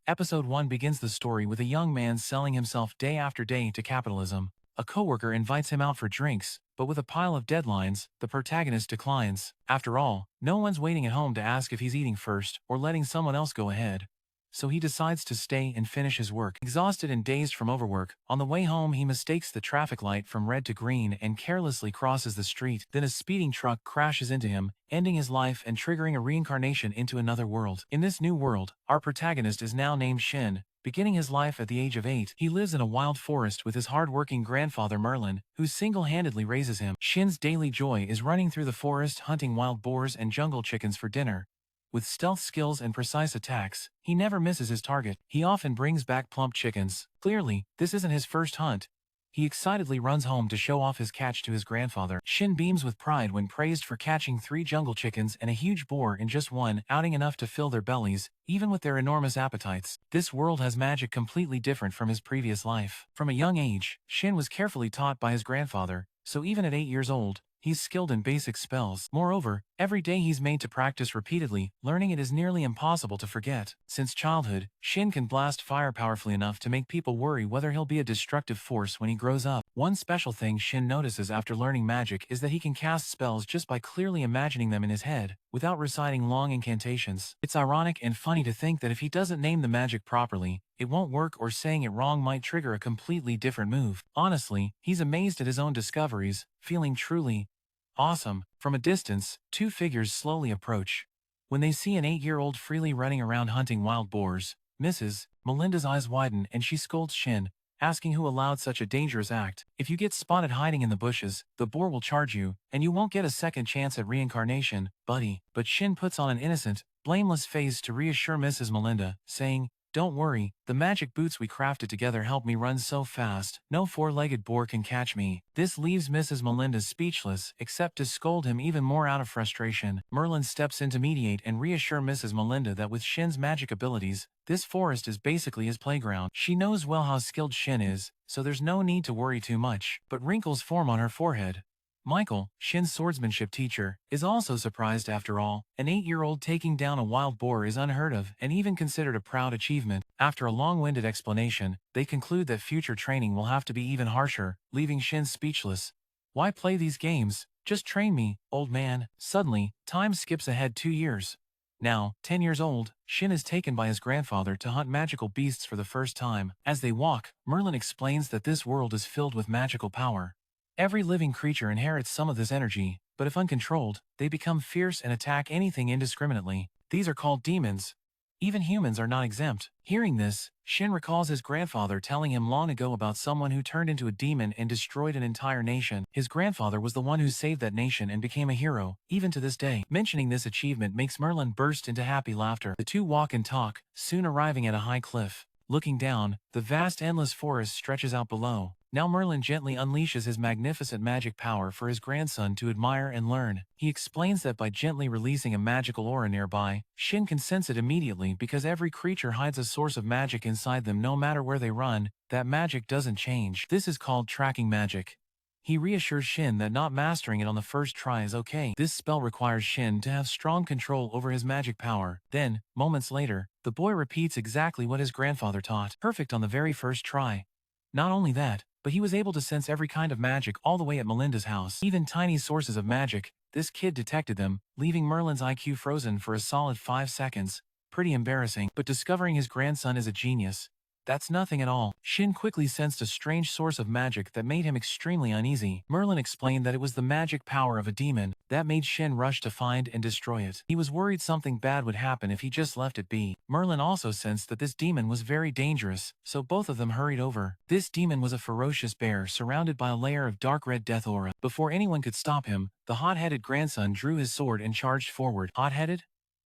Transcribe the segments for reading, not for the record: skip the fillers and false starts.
Episode 1 begins the story with a young man selling himself day after day to capitalism. A coworker invites him out for drinks, but with a pile of deadlines, the protagonist declines. After all, no one's waiting at home to ask if he's eating first or letting someone else go ahead. So he decides to stay and finish his work. Exhausted and dazed from overwork, on the way home he mistakes the traffic light from red to green and carelessly crosses the street. Then a speeding truck crashes into him, ending his life and triggering a reincarnation into another world. In this new world, our protagonist is now named Shin. Beginning his life at the age of 8, he lives in a wild forest with his hard-working grandfather Merlin, who single-handedly raises him. Shin's daily joy is running through the forest hunting wild boars and jungle chickens for dinner. With stealth skills and precise attacks, he never misses his target. He often brings back plump chickens. Clearly, this isn't his first hunt. He excitedly runs home to show off his catch to his grandfather. Shin beams with pride when praised for catching 3 jungle chickens and a huge boar in just one outing, enough to fill their bellies, even with their enormous appetites. This world has magic completely different from his previous life. From a young age, Shin was carefully taught by his grandfather, so even at 8 years old, he's skilled in basic spells. Moreover, every day he's made to practice repeatedly, learning it is nearly impossible to forget. Since childhood, Shin can blast fire powerfully enough to make people worry whether he'll be a destructive force when he grows up. One special thing Shin notices after learning magic is that he can cast spells just by clearly imagining them in his head, without reciting long incantations. It's ironic and funny to think that if he doesn't name the magic properly, it won't work, or saying it wrong might trigger a completely different move. Honestly, he's amazed at his own discoveries, feeling truly awesome. From a distance, 2 figures slowly approach. When they see an 8-year-old freely running around hunting wild boars, Mrs. Melinda's eyes widen and she scolds Shin, asking who allowed such a dangerous act. If you get spotted hiding in the bushes, the boar will charge you, and you won't get a second chance at reincarnation, buddy. But Shin puts on an innocent, blameless face to reassure Mrs. Melinda, saying, "Don't worry, the magic boots we crafted together help me run so fast, no 4-legged boar can catch me." This leaves Mrs. Melinda speechless, except to scold him even more out of frustration. Merlin steps in to mediate and reassure Mrs. Melinda that with Shin's magic abilities, this forest is basically his playground. She knows well how skilled Shin is, so there's no need to worry too much. But wrinkles form on her forehead. Michael, Shin's swordsmanship teacher, is also surprised. After all, an 8-year-old taking down a wild boar is unheard of and even considered a proud achievement. After a long-winded explanation, they conclude that future training will have to be even harsher, leaving Shin speechless. "Why play these games? Just train me, old man." Suddenly, time skips ahead 2 years. Now, 10 years old, Shin is taken by his grandfather to hunt magical beasts for the first time. As they walk, Merlin explains that this world is filled with magical power. Every living creature inherits some of this energy, but if uncontrolled, they become fierce and attack anything indiscriminately. These are called demons. Even humans are not exempt. Hearing this, Shin recalls his grandfather telling him long ago about someone who turned into a demon and destroyed an entire nation. His grandfather was the one who saved that nation and became a hero, even to this day. Mentioning this achievement makes Merlin burst into happy laughter. The two walk and talk, soon arriving at a high cliff. Looking down, the vast endless forest stretches out below. Now Merlin gently unleashes his magnificent magic power for his grandson to admire and learn. He explains that by gently releasing a magical aura nearby, Shin can sense it immediately because every creature hides a source of magic inside them. No matter where they run, that magic doesn't change. This is called tracking magic. He reassures Shin that not mastering it on the first try is okay. This spell requires Shin to have strong control over his magic power. Then, moments later, the boy repeats exactly what his grandfather taught. Perfect on the very first try. Not only that, but he was able to sense every kind of magic all the way at Melinda's house. Even tiny sources of magic, this kid detected them, leaving Merlin's IQ frozen for a solid 5 seconds. Pretty embarrassing. But discovering his grandson is a genius, that's nothing at all. Shin quickly sensed a strange source of magic that made him extremely uneasy. Merlin explained that it was the magic power of a demon. That made Shin rush to find and destroy it. He was worried something bad would happen if he just left it be. Merlin also sensed that this demon was very dangerous, so both of them hurried over. This demon was a ferocious bear surrounded by a layer of dark red death aura. Before anyone could stop him, the hot-headed grandson drew his sword and charged forward. Hot-headed?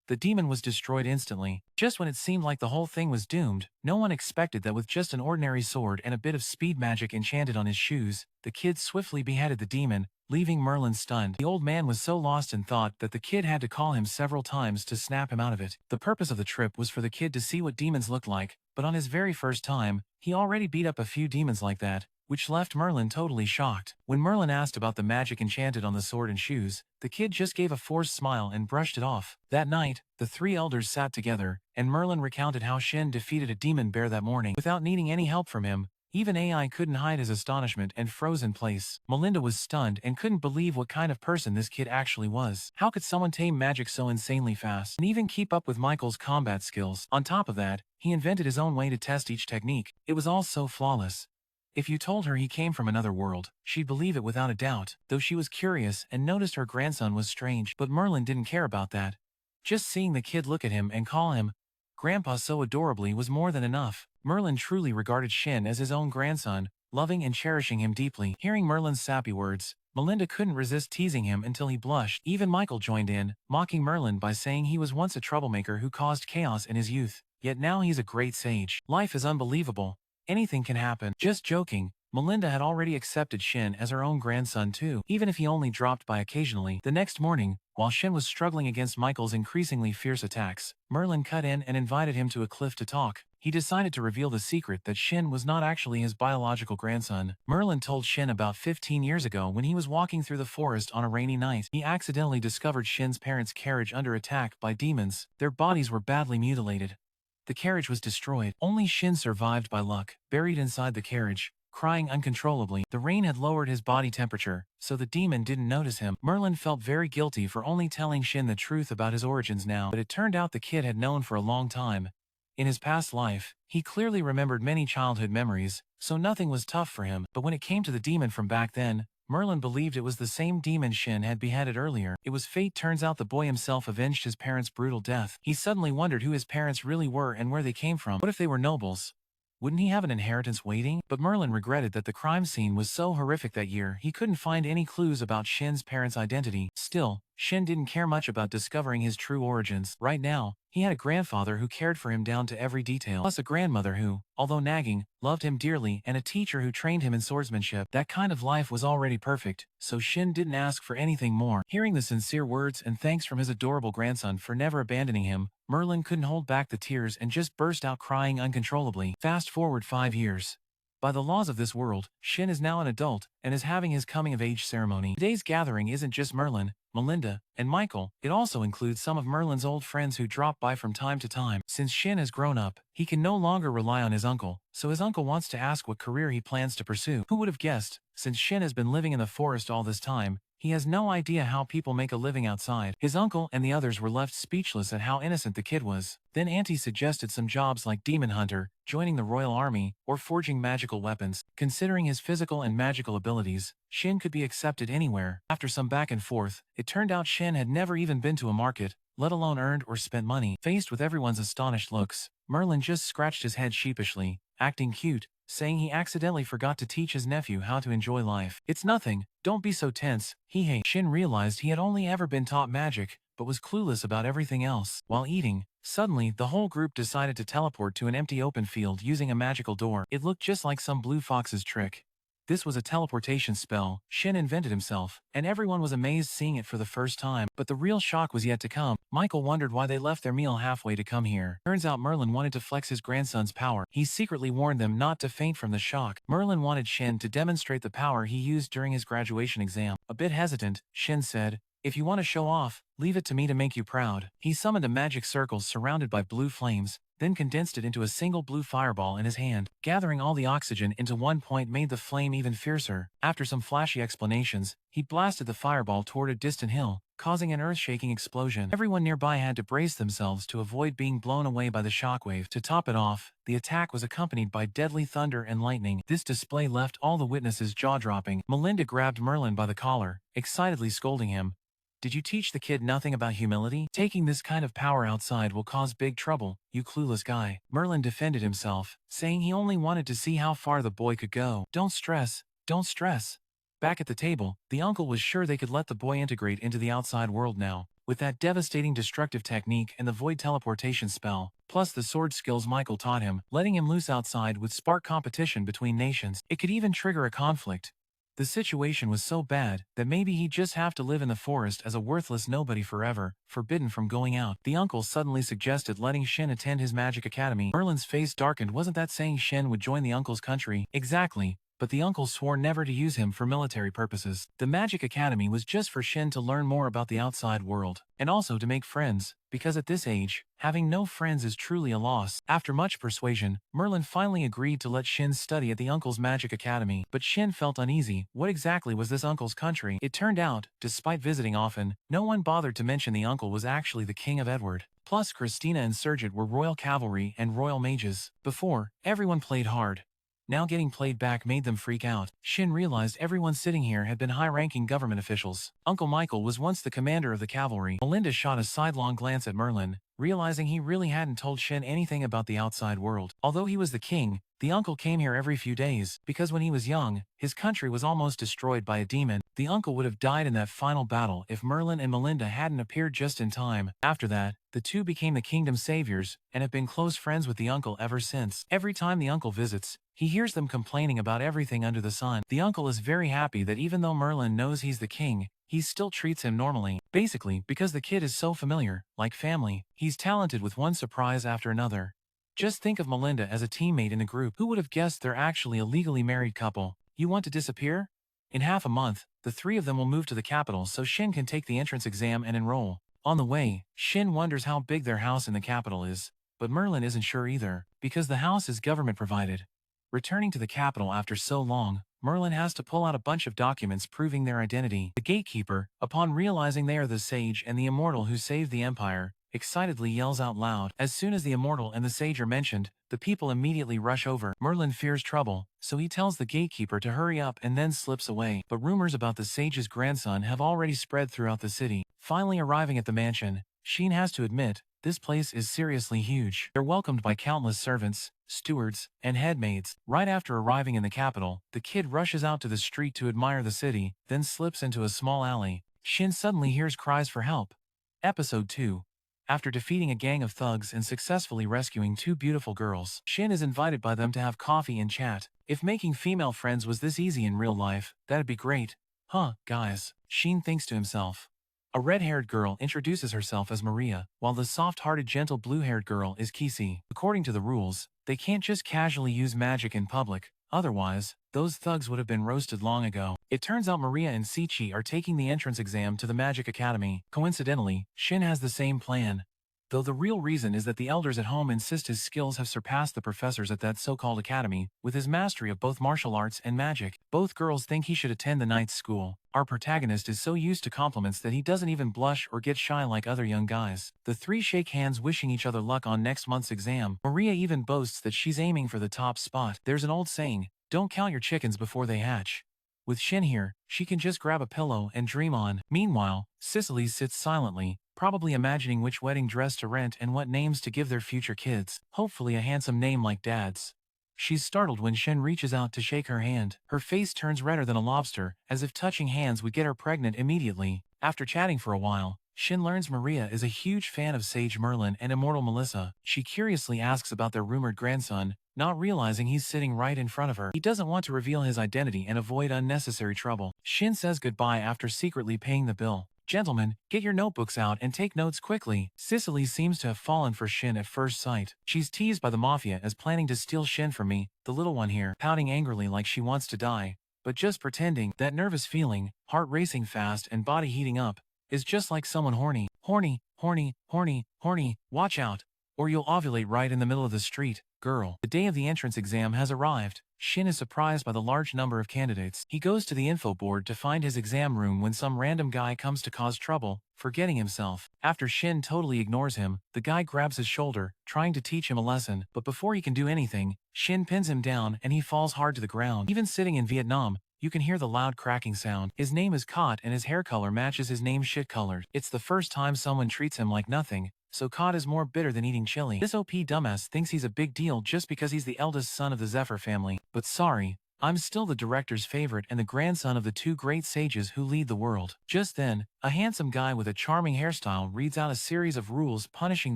The demon was destroyed instantly. Just when it seemed like the whole thing was doomed, no one expected that with just an ordinary sword and a bit of speed magic enchanted on his shoes, the kid swiftly beheaded the demon, leaving Merlin stunned. The old man was so lost in thought that the kid had to call him several times to snap him out of it. The purpose of the trip was for the kid to see what demons looked like, but on his very first time, he already beat up a few demons like that. which left Merlin totally shocked. When Merlin asked about the magic enchanted on the sword and shoes, the kid just gave a forced smile and brushed it off. That night, the three elders sat together, and Merlin recounted how Shin defeated a demon bear that morning without needing any help from him. Even AI couldn't hide his astonishment and froze in place. Melinda was stunned and couldn't believe what kind of person this kid actually was. How could someone tame magic so insanely fast and even keep up with Michael's combat skills? On top of that, he invented his own way to test each technique. It was all so flawless. If you told her he came from another world, she'd believe it without a doubt, though she was curious and noticed her grandson was strange. But Merlin didn't care about that. Just seeing the kid look at him and call him Grandpa so adorably was more than enough. Merlin truly regarded Shin as his own grandson, loving and cherishing him deeply. Hearing Merlin's sappy words, Melinda couldn't resist teasing him until he blushed. Even Michael joined in, mocking Merlin by saying he was once a troublemaker who caused chaos in his youth, yet now he's a great sage. Life is unbelievable. Anything can happen. Just joking. Melinda had already accepted Shin as her own grandson too, even if he only dropped by occasionally. The next morning, while Shin was struggling against Michael's increasingly fierce attacks, Merlin cut in and invited him to a cliff to talk. He decided to reveal the secret that Shin was not actually his biological grandson. Merlin told Shin about 15 years ago when he was walking through the forest on a rainy night. He accidentally discovered Shin's parents' carriage under attack by demons. Their bodies were badly mutilated. The carriage was destroyed. Only Shin survived by luck, buried inside the carriage, crying uncontrollably. The rain had lowered his body temperature, so the demon didn't notice him. Merlin felt very guilty for only telling Shin the truth about his origins now, but it turned out the kid had known for a long time. In his past life, he clearly remembered many childhood memories, so nothing was tough for him. But when it came to the demon from back then, Merlin believed it was the same demon Shin had beheaded earlier. It was fate. Turns out the boy himself avenged his parents' brutal death. He suddenly wondered who his parents really were and where they came from. What if they were nobles? Wouldn't he have an inheritance waiting? But Merlin regretted that the crime scene was so horrific that year he couldn't find any clues about Shin's parents' identity. Still, Shin didn't care much about discovering his true origins. Right now, he had a grandfather who cared for him down to every detail, plus a grandmother who, although nagging, loved him dearly, and a teacher who trained him in swordsmanship. That kind of life was already perfect, so Shin didn't ask for anything more. Hearing the sincere words and thanks from his adorable grandson for never abandoning him, Merlin couldn't hold back the tears and just burst out crying uncontrollably. Fast forward 5 years. By the laws of this world, Shin is now an adult and is having his coming-of-age ceremony. Today's gathering isn't just Merlin, Melinda, and Michael. It also includes some of Merlin's old friends who drop by from time to time. Since Shin has grown up, he can no longer rely on his uncle, so his uncle wants to ask what career he plans to pursue. Who would have guessed? Since Shin has been living in the forest all this time, he has no idea how people make a living outside. His uncle and the others were left speechless at how innocent the kid was. Then Auntie suggested some jobs like demon hunter, joining the royal army, or forging magical weapons. Considering his physical and magical abilities, Shin could be accepted anywhere. After some back and forth, it turned out Shin had never even been to a market, let alone earned or spent money. Faced with everyone's astonished looks, Merlin just scratched his head sheepishly, acting cute, saying he accidentally forgot to teach his nephew how to enjoy life. It's nothing, don't be so tense, he. Shin realized he had only ever been taught magic, but was clueless about everything else. While eating, suddenly the whole group decided to teleport to an empty open field using a magical door. It looked just like some blue fox's trick. This was a teleportation spell Shin invented himself, and everyone was amazed seeing it for the first time. But the real shock was yet to come. Michael wondered why they left their meal halfway to come here. Turns out Merlin wanted to flex his grandson's power. He secretly warned them not to faint from the shock. Merlin wanted Shin to demonstrate the power he used during his graduation exam. A bit hesitant, Shin said, "If you want to show off, leave it to me to make you proud." He summoned a magic circle surrounded by blue flames, then condensed it into a single blue fireball in his hand. Gathering all the oxygen into one point made the flame even fiercer. After some flashy explanations, he blasted the fireball toward a distant hill, causing an earth-shaking explosion. Everyone nearby had to brace themselves to avoid being blown away by the shockwave. To top it off, the attack was accompanied by deadly thunder and lightning. This display left all the witnesses jaw-dropping. Melinda grabbed Merlin by the collar, excitedly scolding him. "Did you teach the kid nothing about humility? Taking this kind of power outside will cause big trouble, you clueless guy." Merlin defended himself, saying he only wanted to see how far the boy could go. Don't stress, don't stress." Back at the table, the uncle was sure they could let the boy integrate into the outside world now. With that devastating destructive technique and the void teleportation spell, plus the sword skills Michael taught him, letting him loose outside would spark competition between nations. It could even trigger a conflict. The situation was so bad that maybe he'd just have to live in the forest as a worthless nobody forever, forbidden from going out. The uncle suddenly suggested letting Shin attend his magic academy. Merlin's face darkened. Wasn't that saying Shin would join the uncle's country? Exactly. but the uncle swore never to use him for military purposes. The Magic Academy was just for Shin to learn more about the outside world, and also to make friends, because at this age, having no friends is truly a loss. After much persuasion, Merlin finally agreed to let Shin study at the uncle's Magic Academy, but Shin felt uneasy. What exactly was this uncle's country? It turned out, despite visiting often, no one bothered to mention the uncle was actually the king of Edward. Plus, Christina and Sergeant were royal cavalry and royal mages. Before, everyone played hard. Now getting played back made them freak out. Shin realized everyone sitting here had been high-ranking government officials. Uncle Michael was once the commander of the cavalry. Melinda shot a sidelong glance at Merlin, realizing he really hadn't told Shin anything about the outside world. Although he was the king, the uncle came here every few days, because when he was young, his country was almost destroyed by a demon. The uncle would have died in that final battle if Merlin and Melinda hadn't appeared just in time. After that, the two became the kingdom's saviors, and have been close friends with the uncle ever since. Every time the uncle visits, he hears them complaining about everything under the sun. The uncle is very happy that even though Merlin knows he's the king, he still treats him normally. Basically, because the kid is so familiar, like family, he's talented with one surprise after another. Just think of Melinda as a teammate in the group. Who would have guessed they're actually a legally married couple? You want to disappear? In half a month, the three of them will move to the capital so Shin can take the entrance exam and enroll. On the way, Shin wonders how big their house in the capital is, but Merlin isn't sure either, because the house is government provided. Returning to the capital after so long, Merlin has to pull out a bunch of documents proving their identity. The gatekeeper, upon realizing they are the sage and the immortal who saved the empire, excitedly yells out loud. As soon as the immortal and the sage are mentioned, the people immediately rush over. Merlin fears trouble, so he tells the gatekeeper to hurry up and then slips away. But rumors about the sage's grandson have already spread throughout the city. Finally arriving at the mansion, Shin has to admit, this place is seriously huge. They're welcomed by countless servants, stewards, and headmaids. Right after arriving in the capital, the kid rushes out to the street to admire the city, then slips into a small alley. Shin suddenly hears cries for help. Episode 2. After defeating a gang of thugs and successfully rescuing two beautiful girls, Shin is invited by them to have coffee and chat. If making female friends was this easy in real life, that'd be great. Huh, guys, Shin thinks to himself. A red-haired girl introduces herself as Maria, while the soft-hearted gentle blue-haired girl is Cecily. According to the rules, they can't just casually use magic in public, otherwise, those thugs would have been roasted long ago. It turns out Maria and Cecily are taking the entrance exam to the Magic Academy. Coincidentally, Shin has the same plan. Though the real reason is that the elders at home insist his skills have surpassed the professors at that so-called academy, with his mastery of both martial arts and magic. Both girls think he should attend the knight's school. Our protagonist is so used to compliments that he doesn't even blush or get shy like other young guys. The three shake hands wishing each other luck on next month's exam. Maria even boasts that she's aiming for the top spot. There's an old saying, don't count your chickens before they hatch. With Shin here, she can just grab a pillow and dream on. Meanwhile, Cecily sits silently, probably imagining which wedding dress to rent and what names to give their future kids. Hopefully a handsome name like Dad's. She's startled when Shin reaches out to shake her hand. Her face turns redder than a lobster, as if touching hands would get her pregnant immediately. After chatting for a while, Shin learns Maria is a huge fan of Sage Merlin and Immortal Melissa. She curiously asks about their rumored grandson, not realizing he's sitting right in front of her. He doesn't want to reveal his identity and avoid unnecessary trouble. Shin says goodbye after secretly paying the bill. Gentlemen, get your notebooks out and take notes quickly. Cecily seems to have fallen for Shin at first sight. She's teased by the mafia as planning to steal Shin from me, the little one here, pouting angrily like she wants to die, but just pretending. That nervous feeling, heart racing fast and body heating up, is just like someone horny. Horny, horny, horny, horny, watch out, or you'll ovulate right in the middle of the street, girl. The day of the entrance exam has arrived. Shin is surprised by the large number of candidates. He goes to the info board to find his exam room when some random guy comes to cause trouble, forgetting himself. After Shin totally ignores him, the guy grabs his shoulder, trying to teach him a lesson, but before he can do anything, Shin pins him down and he falls hard to the ground. Even sitting in Vietnam, you can hear the loud cracking sound. His name is Kot and his hair color matches his name shit-colored. It's the first time someone treats him like nothing, so Kot is more bitter than eating chili. This OP dumbass thinks he's a big deal just because he's the eldest son of the Zephyr family. But sorry, I'm still the director's favorite and the grandson of the two great sages who lead the world. Just then, a handsome guy with a charming hairstyle reads out a series of rules punishing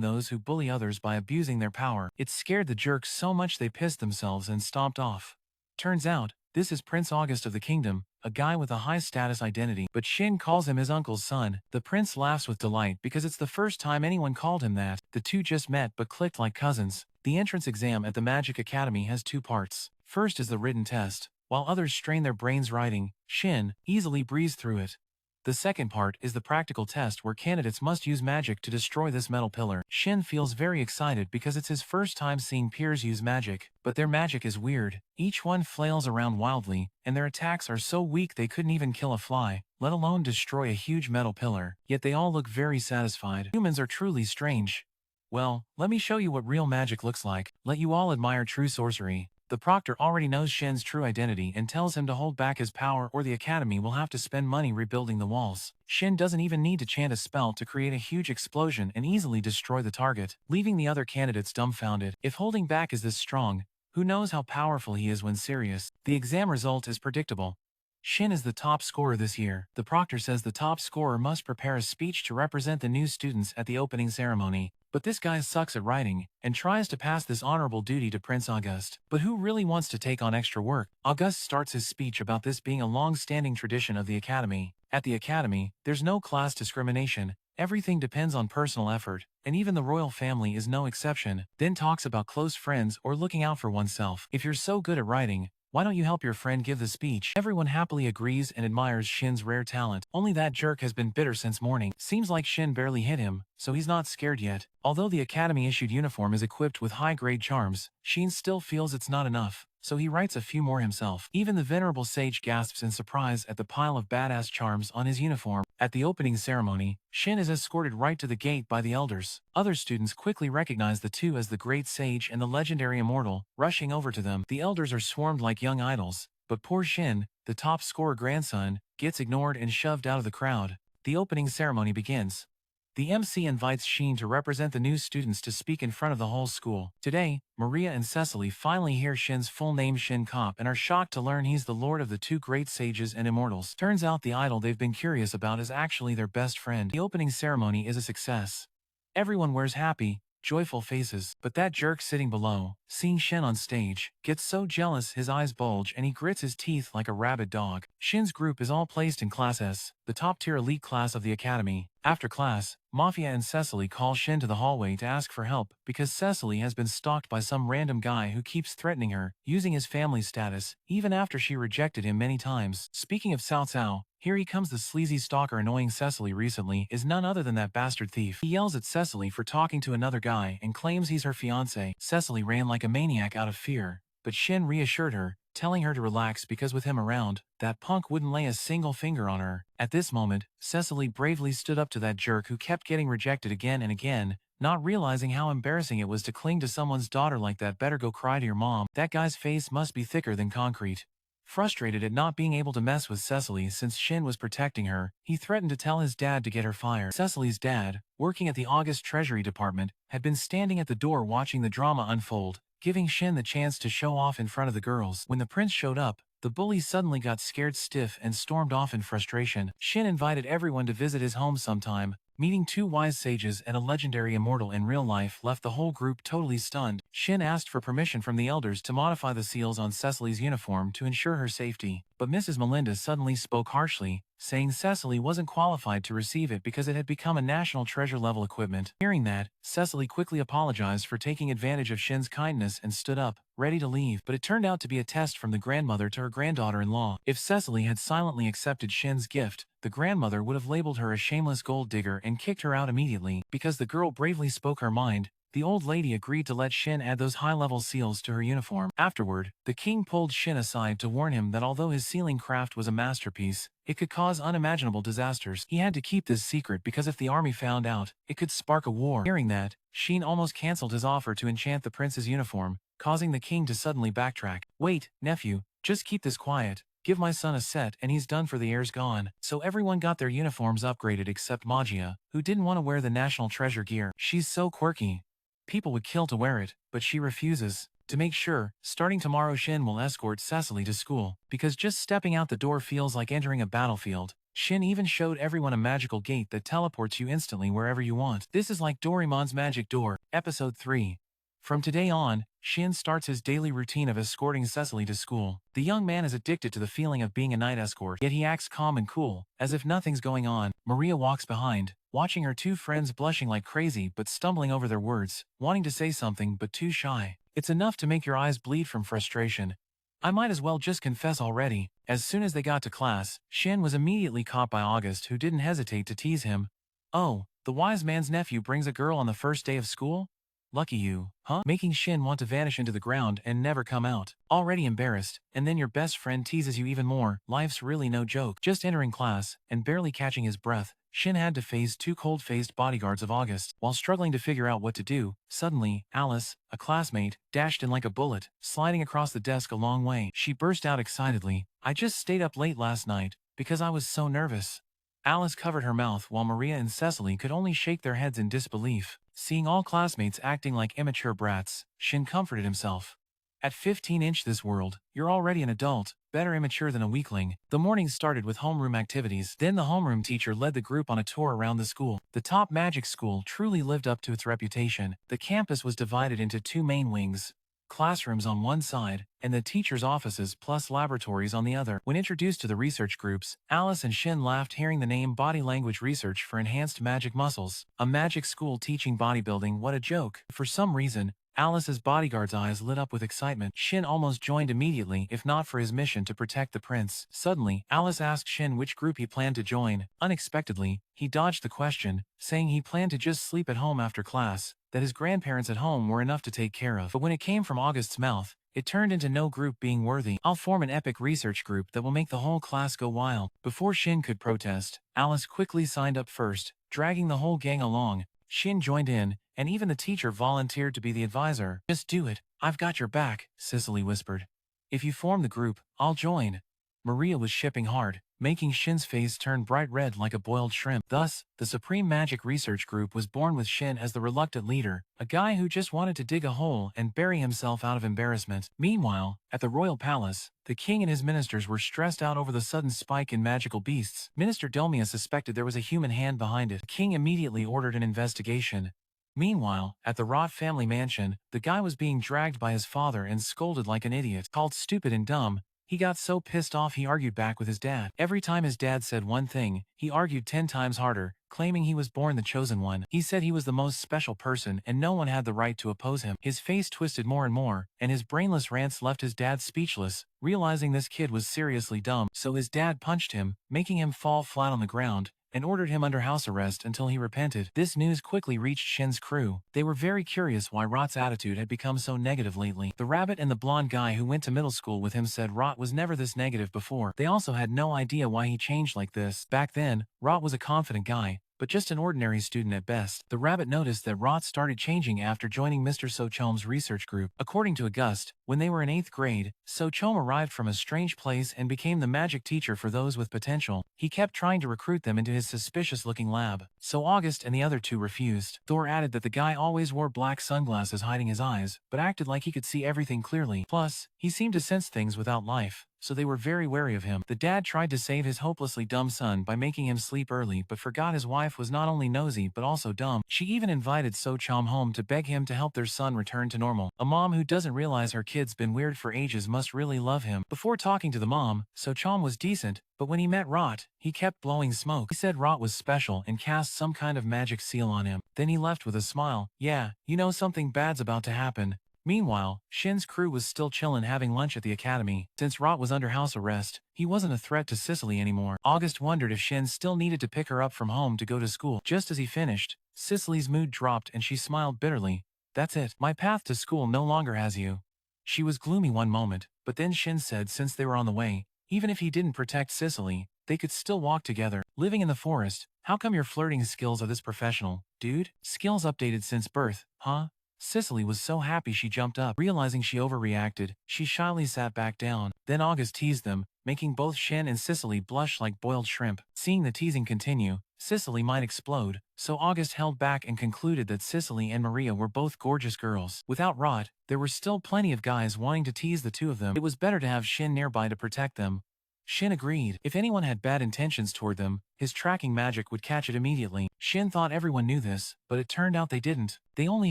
those who bully others by abusing their power. It scared the jerks so much they pissed themselves and stomped off. Turns out, this is Prince August of the kingdom, a guy with a high-status identity, but Shin calls him his uncle's son. The prince laughs with delight because it's the first time anyone called him that. The two just met but clicked like cousins. The entrance exam at the Magic Academy has two parts. First is the written test, while others strain their brains writing. Shin easily breezed through it. The second part is the practical test where candidates must use magic to destroy this metal pillar. Shin feels very excited because it's his first time seeing peers use magic, but their magic is weird. Each one flails around wildly, and their attacks are so weak they couldn't even kill a fly, let alone destroy a huge metal pillar. Yet they all look very satisfied. Humans are truly strange. Well, let me show you what real magic looks like. Let you all admire true sorcery. The proctor already knows Shin's true identity and tells him to hold back his power or the academy will have to spend money rebuilding the walls. Shin doesn't even need to chant a spell to create a huge explosion and easily destroy the target, leaving the other candidates dumbfounded. If holding back is this strong, who knows how powerful he is when serious? The exam result is predictable. Shin is the top scorer this year. The proctor says the top scorer must prepare a speech to represent the new students at the opening ceremony. But this guy sucks at writing, and tries to pass this honorable duty to Prince August. But who really wants to take on extra work? August starts his speech about this being a long-standing tradition of the academy. At the academy, there's no class discrimination. Everything depends on personal effort, and even the royal family is no exception. Then talks about close friends or looking out for oneself. If you're so good at writing, why don't you help your friend give the speech? Everyone happily agrees and admires Shin's rare talent. Only that jerk has been bitter since morning. Seems like Shin barely hit him, so he's not scared yet. Although the academy-issued uniform is equipped with high-grade charms, Shin still feels it's not enough, so he writes a few more himself. Even the venerable sage gasps in surprise at the pile of badass charms on his uniform. At the opening ceremony, Shin is escorted right to the gate by the elders. Other students quickly recognize the two as the great sage and the legendary immortal, rushing over to them. The elders are swarmed like young idols, but poor Shin, the top scorer grandson, gets ignored and shoved out of the crowd. The opening ceremony begins. The MC invites Shin to represent the new students to speak in front of the whole school. Today, Maria and Cecily finally hear Shin's full name Shin Cop and are shocked to learn he's the lord of the two great sages and immortals. Turns out the idol they've been curious about is actually their best friend. The opening ceremony is a success. Everyone wears happy, joyful faces, but that jerk sitting below, seeing Shin on stage, gets so jealous his eyes bulge and he grits his teeth like a rabid dog. Shin's group is all placed in Class S, the top-tier elite class of the academy. After class, Mafia and Cecily call Shin to the hallway to ask for help because Cecily has been stalked by some random guy who keeps threatening her, using his family status, even after she rejected him many times. Speaking of Cao Cao, here he comes. The sleazy stalker annoying Cecily recently is none other than that bastard thief. He yells at Cecily for talking to another guy and claims he's her fiancé. Cecily ran like a maniac out of fear, but Shin reassured her, telling her to relax because with him around, that punk wouldn't lay a single finger on her. At this moment, Cecily bravely stood up to that jerk who kept getting rejected again and again, not realizing how embarrassing it was to cling to someone's daughter like that. Better go cry to your mom. That guy's face must be thicker than concrete. Frustrated at not being able to mess with Cecily since Shin was protecting her, he threatened to tell his dad to get her fired. Cecily's dad, working at the August Treasury Department, had been standing at the door watching the drama unfold, giving Shin the chance to show off in front of the girls. When the prince showed up, the bully suddenly got scared stiff and stormed off in frustration. Shin invited everyone to visit his home sometime. Meeting two wise sages and a legendary immortal in real life left the whole group totally stunned. Shin asked for permission from the elders to modify the seals on Cecily's uniform to ensure her safety, but Mrs. Melinda suddenly spoke harshly, saying Cecily wasn't qualified to receive it because it had become a national treasure-level equipment. Hearing that, Cecily quickly apologized for taking advantage of Shin's kindness and stood up, ready to leave, but it turned out to be a test from the grandmother to her granddaughter-in-law. If Cecily had silently accepted Shin's gift, the grandmother would have labeled her a shameless gold digger and kicked her out immediately. Because the girl bravely spoke her mind, the old lady agreed to let Shin add those high-level seals to her uniform. Afterward, the king pulled Shin aside to warn him that although his sealing craft was a masterpiece, it could cause unimaginable disasters. He had to keep this secret because if the army found out, it could spark a war. Hearing that, Shin almost cancelled his offer to enchant the prince's uniform, causing the king to suddenly backtrack. "Wait, nephew, just keep this quiet. Give my son a set and he's done for. The heir's gone." So everyone got their uniforms upgraded except Magia, who didn't want to wear the national treasure gear. She's so quirky. People would kill to wear it, but she refuses. To make sure, starting tomorrow Shin will escort Cecily to school, because just stepping out the door feels like entering a battlefield. Shin even showed everyone a magical gate that teleports you instantly wherever you want. This is like Doraemon's magic door. Episode 3. From today on, Shin starts his daily routine of escorting Cecily to school. The young man is addicted to the feeling of being a night escort, yet he acts calm and cool, as if nothing's going on. Maria walks behind, watching her two friends blushing like crazy but stumbling over their words, wanting to say something but too shy. It's enough to make your eyes bleed from frustration. I might as well just confess already. As soon as they got to class, Shin was immediately caught by August, who didn't hesitate to tease him. "Oh, the wise man's nephew brings a girl on the first day of school? Lucky you, huh?" Making Shin want to vanish into the ground and never come out. Already embarrassed, and then your best friend teases you even more. Life's really no joke. Just entering class, and barely catching his breath, Shin had to face two cold-faced bodyguards of August. While struggling to figure out what to do, suddenly, Alice, a classmate, dashed in like a bullet, sliding across the desk a long way. She burst out excitedly, "I just stayed up late last night, because I was so nervous." Alice covered her mouth while Maria and Cecily could only shake their heads in disbelief. Seeing all classmates acting like immature brats, Shin comforted himself. At 15-inch this world, you're already an adult, better immature than a weakling. The morning started with homeroom activities. Then the homeroom teacher led the group on a tour around the school. The top magic school truly lived up to its reputation. The campus was divided into two main wings. Classrooms on one side, and the teacher's offices plus laboratories on the other. When introduced to the research groups, Alice and Shin laughed hearing the name Body Language Research for Enhanced Magic Muscles. A magic school teaching bodybuilding, what a joke. For some reason, Alice's bodyguard's eyes lit up with excitement. Shin almost joined immediately, if not for his mission to protect the prince. Suddenly, Alice asked Shin which group he planned to join. Unexpectedly, he dodged the question, saying he planned to just sleep at home after class, that his grandparents at home were enough to take care of. But when it came from August's mouth, it turned into no group being worthy. "I'll form an epic research group that will make the whole class go wild." Before Shin could protest, Alice quickly signed up first, dragging the whole gang along. Shin joined in, and even the teacher volunteered to be the advisor. "Just do it. I've got your back," Cecily whispered. "If you form the group, I'll join." Maria was shipping hard, making Shin's face turn bright red like a boiled shrimp. Thus, the Supreme Magic Research Group was born with Shin as the reluctant leader, a guy who just wanted to dig a hole and bury himself out of embarrassment. Meanwhile, at the royal palace, the king and his ministers were stressed out over the sudden spike in magical beasts. Minister Delmia suspected there was a human hand behind it. The king immediately ordered an investigation. Meanwhile, at the Rott family mansion, the guy was being dragged by his father and scolded like an idiot. Called stupid and dumb, he got so pissed off he argued back with his dad. Every time his dad said one thing, he argued 10 times harder, claiming he was born the chosen one. He said he was the most special person and no one had the right to oppose him. His face twisted more and more, and his brainless rants left his dad speechless, realizing this kid was seriously dumb. So his dad punched him, making him fall flat on the ground, and ordered him under house arrest until he repented. This news quickly reached Shin's crew. They were very curious why Rott's attitude had become so negative lately. The rabbit and the blonde guy who went to middle school with him said Rott was never this negative before. They also had no idea why he changed like this. Back then, Rott was a confident guy, but just an ordinary student at best. The rabbit noticed that Rott started changing after joining Mr. Sochom's research group. According to August, when they were in 8th grade, Sochom arrived from a strange place and became the magic teacher for those with potential. He kept trying to recruit them into his suspicious-looking lab, so August and the other two refused. Thor added that the guy always wore black sunglasses hiding his eyes, but acted like he could see everything clearly. Plus, he seemed to sense things without life, so they were very wary of him. The dad tried to save his hopelessly dumb son by making him sleep early but forgot his wife was not only nosy but also dumb. She even invited Sochom home to beg him to help their son return to normal. A mom who doesn't realize her kid's been weird for ages must really love him. Before talking to the mom, Sochom was decent, but when he met Rott, he kept blowing smoke. He said Rott was special and cast some kind of magic seal on him. Then he left with a smile. "Yeah, you know something bad's about to happen." Meanwhile, Shin's crew was still chillin' having lunch at the academy. Since Rott was under house arrest, he wasn't a threat to Cecily anymore. August wondered if Shin still needed to pick her up from home to go to school. Just as he finished, Cecily's mood dropped and she smiled bitterly. "That's it. My path to school no longer has you." She was gloomy one moment, but then Shin said since they were on the way, even if he didn't protect Cecily, they could still walk together. "Living in the forest, how come your flirting skills are this professional, dude? Skills updated since birth, huh?" Cecily was so happy she jumped up. Realizing she overreacted, she shyly sat back down. Then August teased them, making both Shin and Cecily blush like boiled shrimp. Seeing the teasing continue, Cecily might explode, so August held back and concluded that Cecily and Maria were both gorgeous girls. Without Rott, there were still plenty of guys wanting to tease the two of them. It was better to have Shin nearby to protect them. Shin agreed. If anyone had bad intentions toward them, his tracking magic would catch it immediately. Shin thought everyone knew this, but it turned out they didn't. They only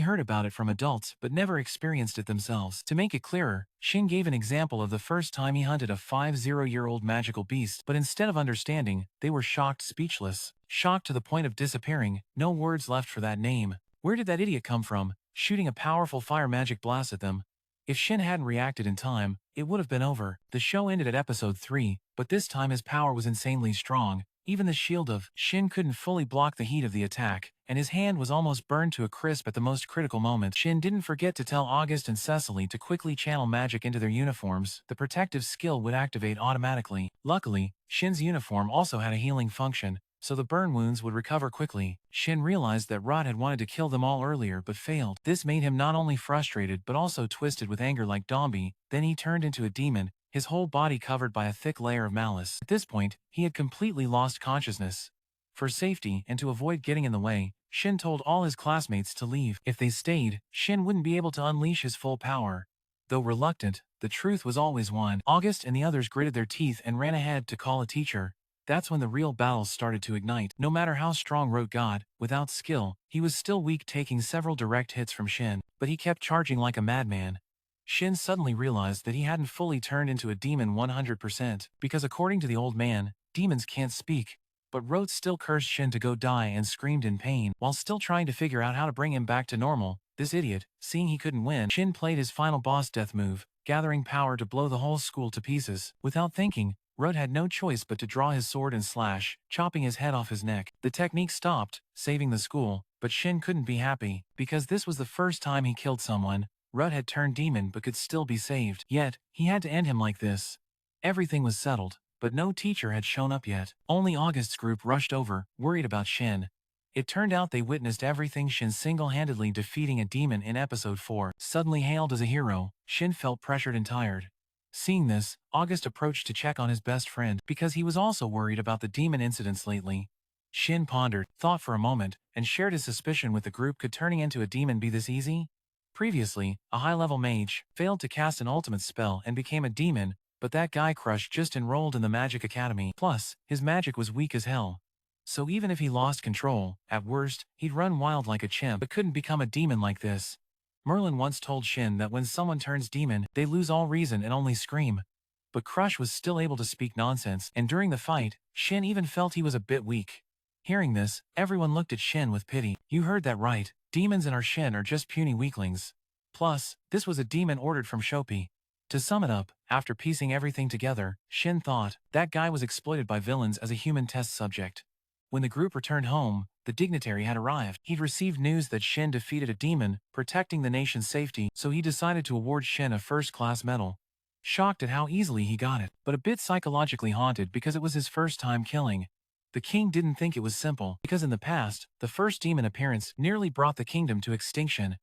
heard about it from adults but never experienced it themselves. To make it clearer, Shin gave an example of the first time he hunted a 50-year-old magical beast, but instead of understanding, they were shocked speechless. Shocked to the point of disappearing, no words left for that name. Where did that idiot come from, shooting a powerful fire magic blast at them? If Shin hadn't reacted in time, it would have been over. The show ended at episode 3, but this time his power was insanely strong. Even the shield of Shin couldn't fully block the heat of the attack, and his hand was almost burned to a crisp at the most critical moment. Shin didn't forget to tell August and Cecily to quickly channel magic into their uniforms. The protective skill would activate automatically. Luckily, Shin's uniform also had a healing function, so the burn wounds would recover quickly. Shin realized that Rod had wanted to kill them all earlier but failed. This made him not only frustrated but also twisted with anger like Dombey. Then he turned into a demon, his whole body covered by a thick layer of malice. At this point, he had completely lost consciousness. For safety and to avoid getting in the way, Shin told all his classmates to leave. If they stayed, Shin wouldn't be able to unleash his full power. Though reluctant, the truth was always won. August and the others gritted their teeth and ran ahead to call a teacher. That's when the real battles started to ignite. No matter how strong Rote got, without skill, he was still weak, taking several direct hits from Shin, but he kept charging like a madman. Shin suddenly realized that he hadn't fully turned into a demon 100%, because according to the old man, demons can't speak. But Rote still cursed Shin to go die and screamed in pain, while still trying to figure out how to bring him back to normal. This idiot, seeing he couldn't win, Shin played his final boss death move, gathering power to blow the whole school to pieces. Without thinking, Rote had no choice but to draw his sword and slash, chopping his head off his neck. The technique stopped, saving the school, but Shin couldn't be happy, because this was the first time he killed someone. Rote had turned demon but could still be saved. Yet, he had to end him like this. Everything was settled, but no teacher had shown up yet. Only August's group rushed over, worried about Shin. It turned out they witnessed everything, Shin single-handedly defeating a demon in episode 4. Suddenly hailed as a hero, Shin felt pressured and tired. Seeing this, August approached to check on his best friend, because he was also worried about the demon incidents lately. Shin pondered, thought for a moment, and shared his suspicion with the group. Could turning into a demon be this easy? Previously, a high-level mage failed to cast an ultimate spell and became a demon, but that guy Crush just enrolled in the Magic Academy. Plus, his magic was weak as hell. So even if he lost control, at worst, he'd run wild like a chimp but couldn't become a demon like this. Merlin once told Shin that when someone turns demon, they lose all reason and only scream. But Crush was still able to speak nonsense, and during the fight, Shin even felt he was a bit weak. Hearing this, everyone looked at Shin with pity. You heard that right. Demons and our Shin are just puny weaklings. Plus, this was a demon ordered from Shopi. To sum it up, after piecing everything together, Shin thought that guy was exploited by villains as a human test subject. When the group returned home, the dignitary had arrived. He'd received news that Shin defeated a demon, protecting the nation's safety, so he decided to award Shin a first-class medal. Shocked at how easily he got it, but a bit psychologically haunted because it was his first time killing. The king didn't think it was simple, because in the past, the first demon appearance nearly brought the kingdom to extinction.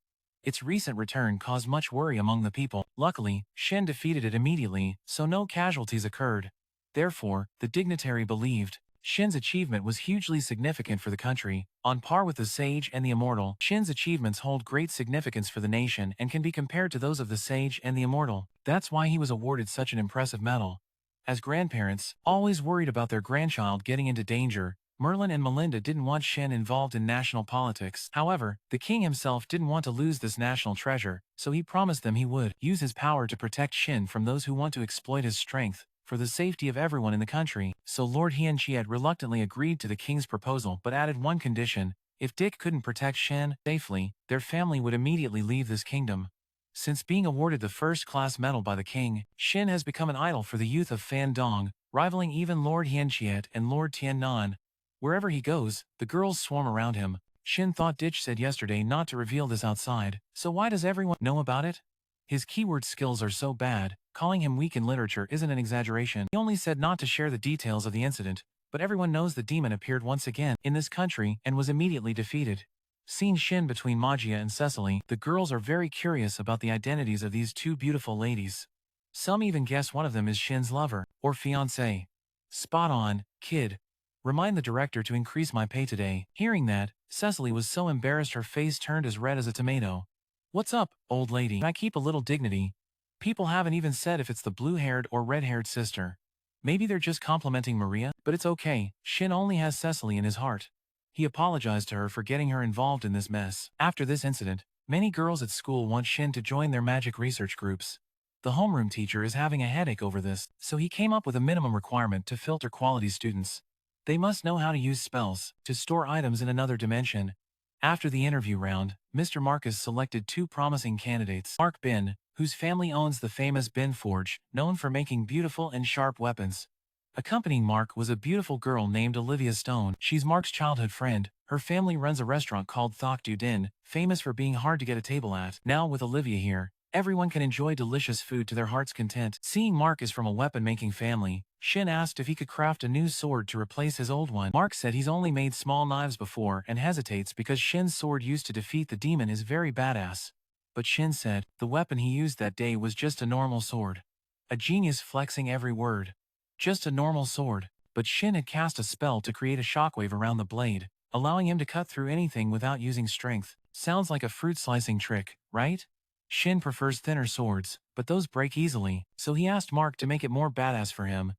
Its recent return caused much worry among the people. Luckily, Shin defeated it immediately, so no casualties occurred. Therefore, the dignitary believed Shin's achievement was hugely significant for the country. On par with the Sage and the Immortal, Shin's achievements hold great significance for the nation and can be compared to those of the Sage and the Immortal. That's why he was awarded such an impressive medal. As grandparents, always worried about their grandchild getting into danger, Merlin and Melinda didn't want Shin involved in national politics. However, the king himself didn't want to lose this national treasure, so he promised them he would use his power to protect Shin from those who want to exploit his strength, for the safety of everyone in the country. So Lord Hianchi reluctantly agreed to the king's proposal but added one condition: if Dick couldn't protect Shin safely, their family would immediately leave this kingdom. Since being awarded the first-class medal by the king, Shin has become an idol for the youth of Fandong, rivaling even Lord Hianchiet and Lord Tiannan. Wherever he goes, the girls swarm around him. Shin thought Ditch said yesterday not to reveal this outside, so why does everyone know about it? His keyword skills are so bad, calling him weak in literature isn't an exaggeration. He only said not to share the details of the incident, but everyone knows the demon appeared once again in this country and was immediately defeated. Seeing Shin between Magia and Cecily, the girls are very curious about the identities of these two beautiful ladies. Some even guess one of them is Shin's lover, or fiancé. Spot on, kid. Remind the director to increase my pay today. Hearing that, Cecily was so embarrassed her face turned as red as a tomato. What's up, old lady? I keep a little dignity. People haven't even said if it's the blue-haired or red-haired sister. Maybe they're just complimenting Maria, but it's okay. Shin only has Cecily in his heart. He apologized to her for getting her involved in this mess. After this incident, many girls at school want Shin to join their magic research groups. The homeroom teacher is having a headache over this, so he came up with a minimum requirement to filter quality students. They must know how to use spells to store items in another dimension. After the interview round, Mr. Marcus selected two promising candidates. Mark Bin, whose family owns the famous Bin Forge, known for making beautiful and sharp weapons. Accompanying Mark was a beautiful girl named Olivia Stone. She's Mark's childhood friend. Her family runs a restaurant called Thok Du Din, famous for being hard to get a table at. Now with Olivia here, everyone can enjoy delicious food to their heart's content. Seeing Mark is from a weapon-making family, Shin asked if he could craft a new sword to replace his old one. Mark said he's only made small knives before and hesitates because Shin's sword used to defeat the demon is very badass. But Shin said the weapon he used that day was just a normal sword. A genius flexing every word. Just a normal sword, but Shin had cast a spell to create a shockwave around the blade, allowing him to cut through anything without using strength. Sounds like a fruit-slicing trick, right? Shin prefers thinner swords, but those break easily, so he asked Mark to make it more badass for him.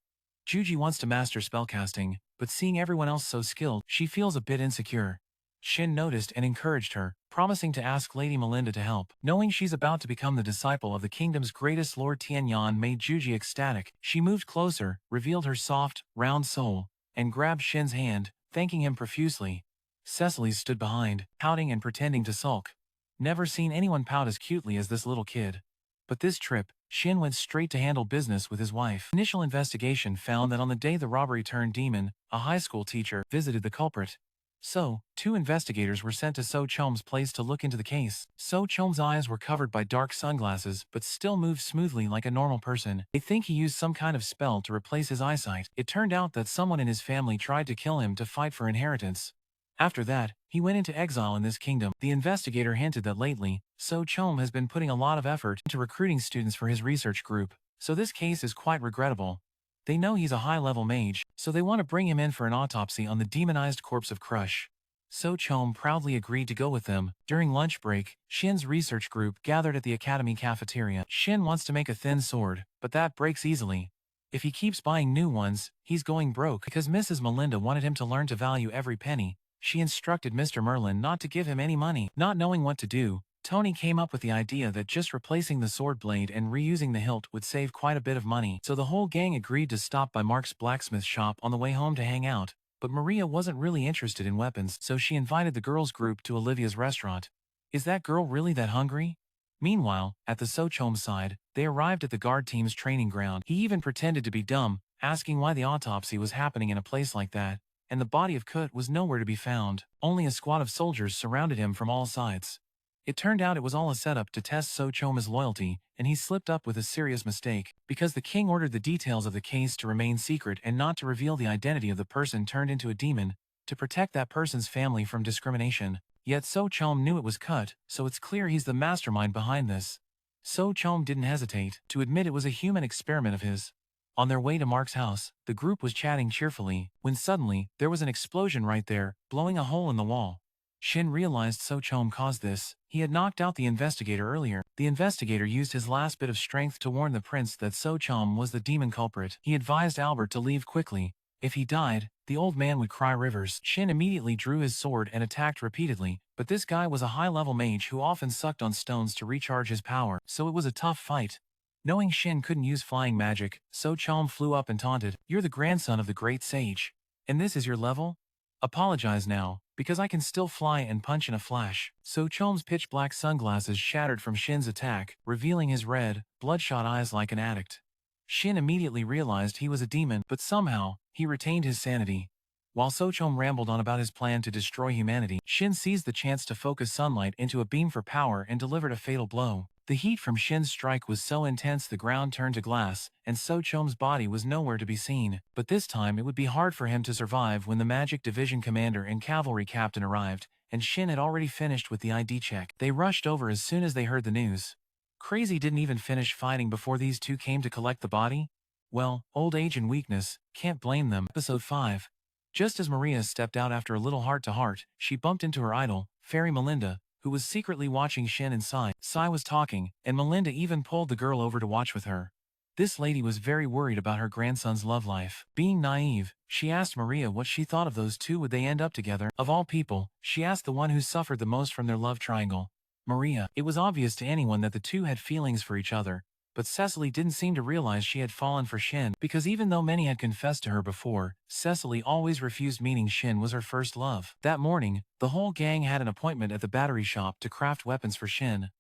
Juji wants to master spellcasting, but seeing everyone else so skilled, she feels a bit insecure. Shin noticed and encouraged her, promising to ask Lady Melinda to help. Knowing she's about to become the disciple of the kingdom's greatest Lord Tianyan made Juji ecstatic. She moved closer, revealed her soft, round soul, and grabbed Shin's hand, thanking him profusely. Cecily stood behind, pouting and pretending to sulk. Never seen anyone pout as cutely as this little kid. But this trip, Shin went straight to handle business with his wife. Initial investigation found that on the day the robbery turned demon, a high school teacher visited the culprit. So, 2 investigators were sent to So Chom's place to look into the case. So Chom's eyes were covered by dark sunglasses but still moved smoothly like a normal person. They think he used some kind of spell to replace his eyesight. It turned out that someone in his family tried to kill him to fight for inheritance. After that, he went into exile in this kingdom. The investigator hinted that lately, So Chom has been putting a lot of effort into recruiting students for his research group, so this case is quite regrettable. They know he's a high-level mage, so they want to bring him in for an autopsy on the demonized corpse of Crush. So Chom proudly agreed to go with them. During lunch break, Shin's research group gathered at the academy cafeteria. Shin wants to make a thin sword, but that breaks easily. If he keeps buying new ones, he's going broke. Because Mrs. Melinda wanted him to learn to value every penny, she instructed Mr. Merlin not to give him any money. Not knowing what to do, Tony came up with the idea that just replacing the sword blade and reusing the hilt would save quite a bit of money. So the whole gang agreed to stop by Mark's blacksmith shop on the way home to hang out. But Maria wasn't really interested in weapons, so she invited the girls' group to Olivia's restaurant. Is that girl really that hungry? Meanwhile, at the Sochom side, they arrived at the guard team's training ground. He even pretended to be dumb, asking why the autopsy was happening in a place like that, and the body of Kut was nowhere to be found. Only a squad of soldiers surrounded him from all sides. It turned out it was all a setup to test So Choma's loyalty, and he slipped up with a serious mistake, because the king ordered the details of the case to remain secret and not to reveal the identity of the person turned into a demon, to protect that person's family from discrimination. Yet So Chom knew it was Kut, so it's clear he's the mastermind behind this. So Chom didn't hesitate to admit it was a human experiment of his. On their way to Mark's house, the group was chatting cheerfully, when suddenly, there was an explosion right there, blowing a hole in the wall. Shin realized So Chom caused this. He had knocked out the investigator earlier. The investigator used his last bit of strength to warn the prince that So Chom was the demon culprit. He advised Albert to leave quickly. If he died, the old man would cry rivers. Shin immediately drew his sword and attacked repeatedly, but this guy was a high-level mage who often sucked on stones to recharge his power, so it was a tough fight. Knowing Shin couldn't use flying magic, So Chom flew up and taunted, "You're the grandson of the great sage. And this is your level? Apologize now, because I can still fly and punch in a flash." So Chom's pitch-black sunglasses shattered from Shin's attack, revealing his red, bloodshot eyes like an addict. Shin immediately realized he was a demon, but somehow, he retained his sanity. While So Chom rambled on about his plan to destroy humanity, Shin seized the chance to focus sunlight into a beam for power and delivered a fatal blow. The heat from Shin's strike was so intense the ground turned to glass, and So Chom's body was nowhere to be seen. But this time it would be hard for him to survive when the Magic Division commander and cavalry captain arrived, and Shin had already finished with the ID check. They rushed over as soon as they heard the news. Crazy didn't even finish fighting before these two came to collect the body? Well, old age and weakness, can't blame them. Episode 5. Just as Maria stepped out after a little heart-to-heart, she bumped into her idol, Fairy Melinda, who was secretly watching Shin and Sai. Sai was talking, and Melinda even pulled the girl over to watch with her. This lady was very worried about her grandson's love life. Being naive, she asked Maria what she thought of those two. Would they end up together? Of all people, she asked the one who suffered the most from their love triangle. Maria. It was obvious to anyone that the two had feelings for each other, but Cecily didn't seem to realize she had fallen for Shin, because even though many had confessed to her before, Cecily always refused, meaning Shin was her first love. That morning, the whole gang had an appointment at the battery shop to craft weapons for Shin.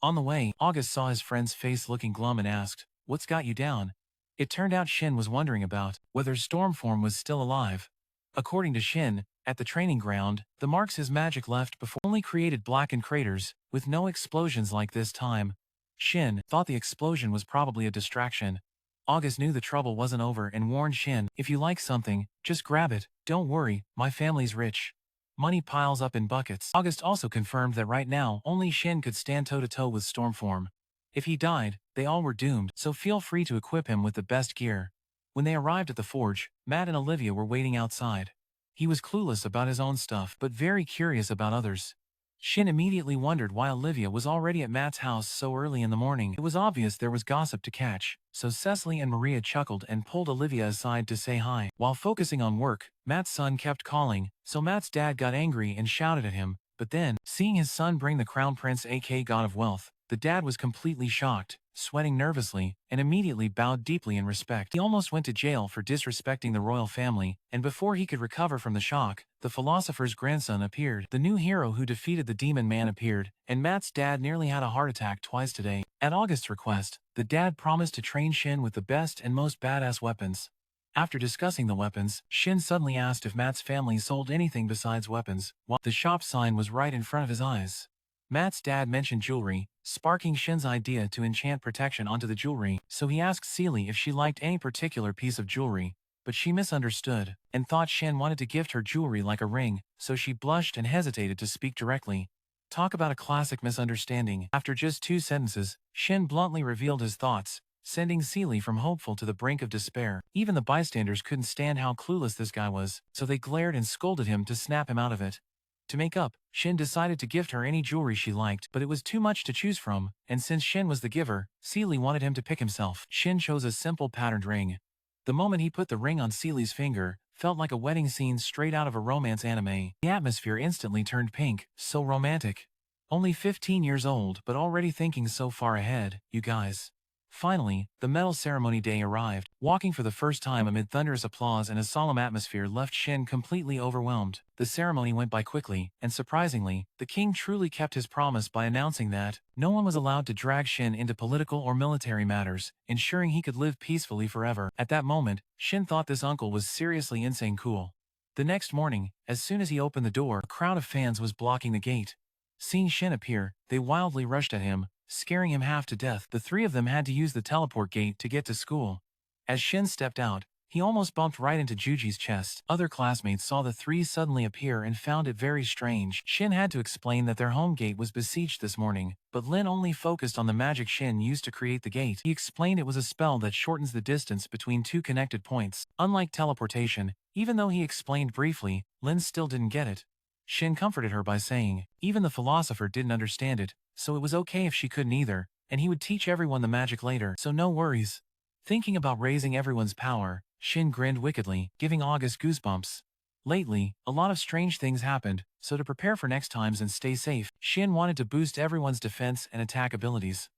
On the way, August saw his friend's face looking glum and asked, "What's got you down?" It turned out Shin was wondering about whether Stormform was still alive. According to Shin, at the training ground, the marks his magic left before only created blackened craters, with no explosions like this time. Shin thought the explosion was probably a distraction. August knew the trouble wasn't over and warned Shin, "If you like something, just grab it. Don't worry, my family's rich." Money piles up in buckets. August also confirmed that right now only Shin could stand toe-to-toe with Stormform. If he died, they all were doomed, so feel free to equip him with the best gear. When they arrived at the forge, Matt and Olivia were waiting outside. He was clueless about his own stuff but very curious about others. Shin immediately wondered why Olivia was already at Matt's house so early in the morning. It was obvious there was gossip to catch, so Cecily and Maria chuckled and pulled Olivia aside to say hi. While focusing on work, Matt's son kept calling, so Matt's dad got angry and shouted at him. But then, seeing his son bring the Crown Prince aka God of Wealth, the dad was completely shocked, sweating nervously, and immediately bowed deeply in respect. He almost went to jail for disrespecting the royal family, and before he could recover from the shock, the philosopher's grandson appeared. The new hero who defeated the demon man appeared, and Matt's dad nearly had a heart attack twice today. At August's request, the dad promised to train Shin with the best and most badass weapons. After discussing the weapons, Shin suddenly asked if Matt's family sold anything besides weapons, while the shop sign was right in front of his eyes. Matt's dad mentioned jewelry, sparking Shin's idea to enchant protection onto the jewelry, so he asked Cecily if she liked any particular piece of jewelry, but she misunderstood, and thought Shin wanted to gift her jewelry like a ring, so she blushed and hesitated to speak directly. Talk about a classic misunderstanding. After just 2 sentences, Shin bluntly revealed his thoughts, sending Cecily from hopeful to the brink of despair. Even the bystanders couldn't stand how clueless this guy was, so they glared and scolded him to snap him out of it. To make up, Shin decided to gift her any jewelry she liked, but it was too much to choose from, and since Shin was the giver, Cecily wanted him to pick himself. Shin chose a simple patterned ring. The moment he put the ring on Cecily's finger, felt like a wedding scene straight out of a romance anime. The atmosphere instantly turned pink, so romantic. Only 15 years old, but already thinking so far ahead, you guys. Finally, the medal ceremony day arrived. Walking for the first time amid thunderous applause and a solemn atmosphere left Shin completely overwhelmed. The ceremony went by quickly, and surprisingly, the king truly kept his promise by announcing that no one was allowed to drag Shin into political or military matters, ensuring he could live peacefully forever. At that moment, Shin thought this uncle was seriously insane cool. The next morning, as soon as he opened the door, a crowd of fans was blocking the gate. Seeing Shin appear, they wildly rushed at him, scaring him half to death. The 3 of them had to use the teleport gate to get to school. As Shin stepped out, he almost bumped right into Juji's chest. Other classmates saw the 3 suddenly appear and found it very strange. Shin had to explain that their home gate was besieged this morning, but Lin only focused on the magic Shin used to create the gate. He explained it was a spell that shortens the distance between 2 connected points. Unlike teleportation, even though he explained briefly, Lin still didn't get it. Shin comforted her by saying, even the philosopher didn't understand it, so it was okay if she couldn't either, and he would teach everyone the magic later, so no worries. Thinking about raising everyone's power, Shin grinned wickedly, giving August goosebumps. Lately, a lot of strange things happened, so to prepare for next times and stay safe, Shin wanted to boost everyone's defense and attack abilities.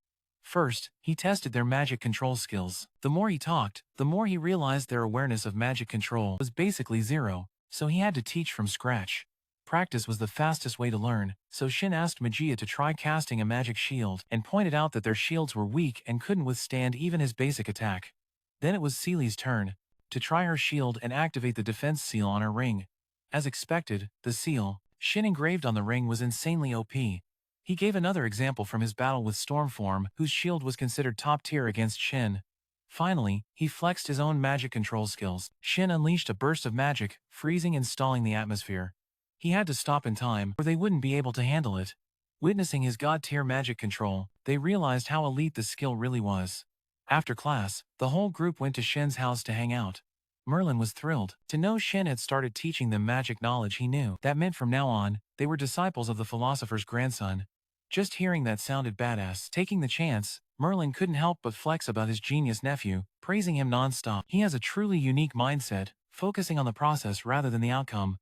First, he tested their magic control skills. The more he talked, the more he realized their awareness of magic control was basically 0, so he had to teach from scratch. Practice was the fastest way to learn, so Shin asked Magia to try casting a magic shield and pointed out that their shields were weak and couldn't withstand even his basic attack. Then it was Cecili's turn to try her shield and activate the defense seal on her ring. As expected, the seal Shin engraved on the ring was insanely OP. He gave another example from his battle with Stormform, whose shield was considered top tier against Shin. Finally, he flexed his own magic control skills. Shin unleashed a burst of magic, freezing and stalling the atmosphere. He had to stop in time, or they wouldn't be able to handle it. Witnessing his god-tier magic control, they realized how elite the skill really was. After class, the whole group went to Shin's house to hang out. Merlin was thrilled to know Shin had started teaching them magic knowledge he knew. That meant from now on, they were disciples of the philosopher's grandson. Just hearing that sounded badass. Taking the chance, Merlin couldn't help but flex about his genius nephew, praising him non-stop. He has a truly unique mindset, focusing on the process rather than the outcome.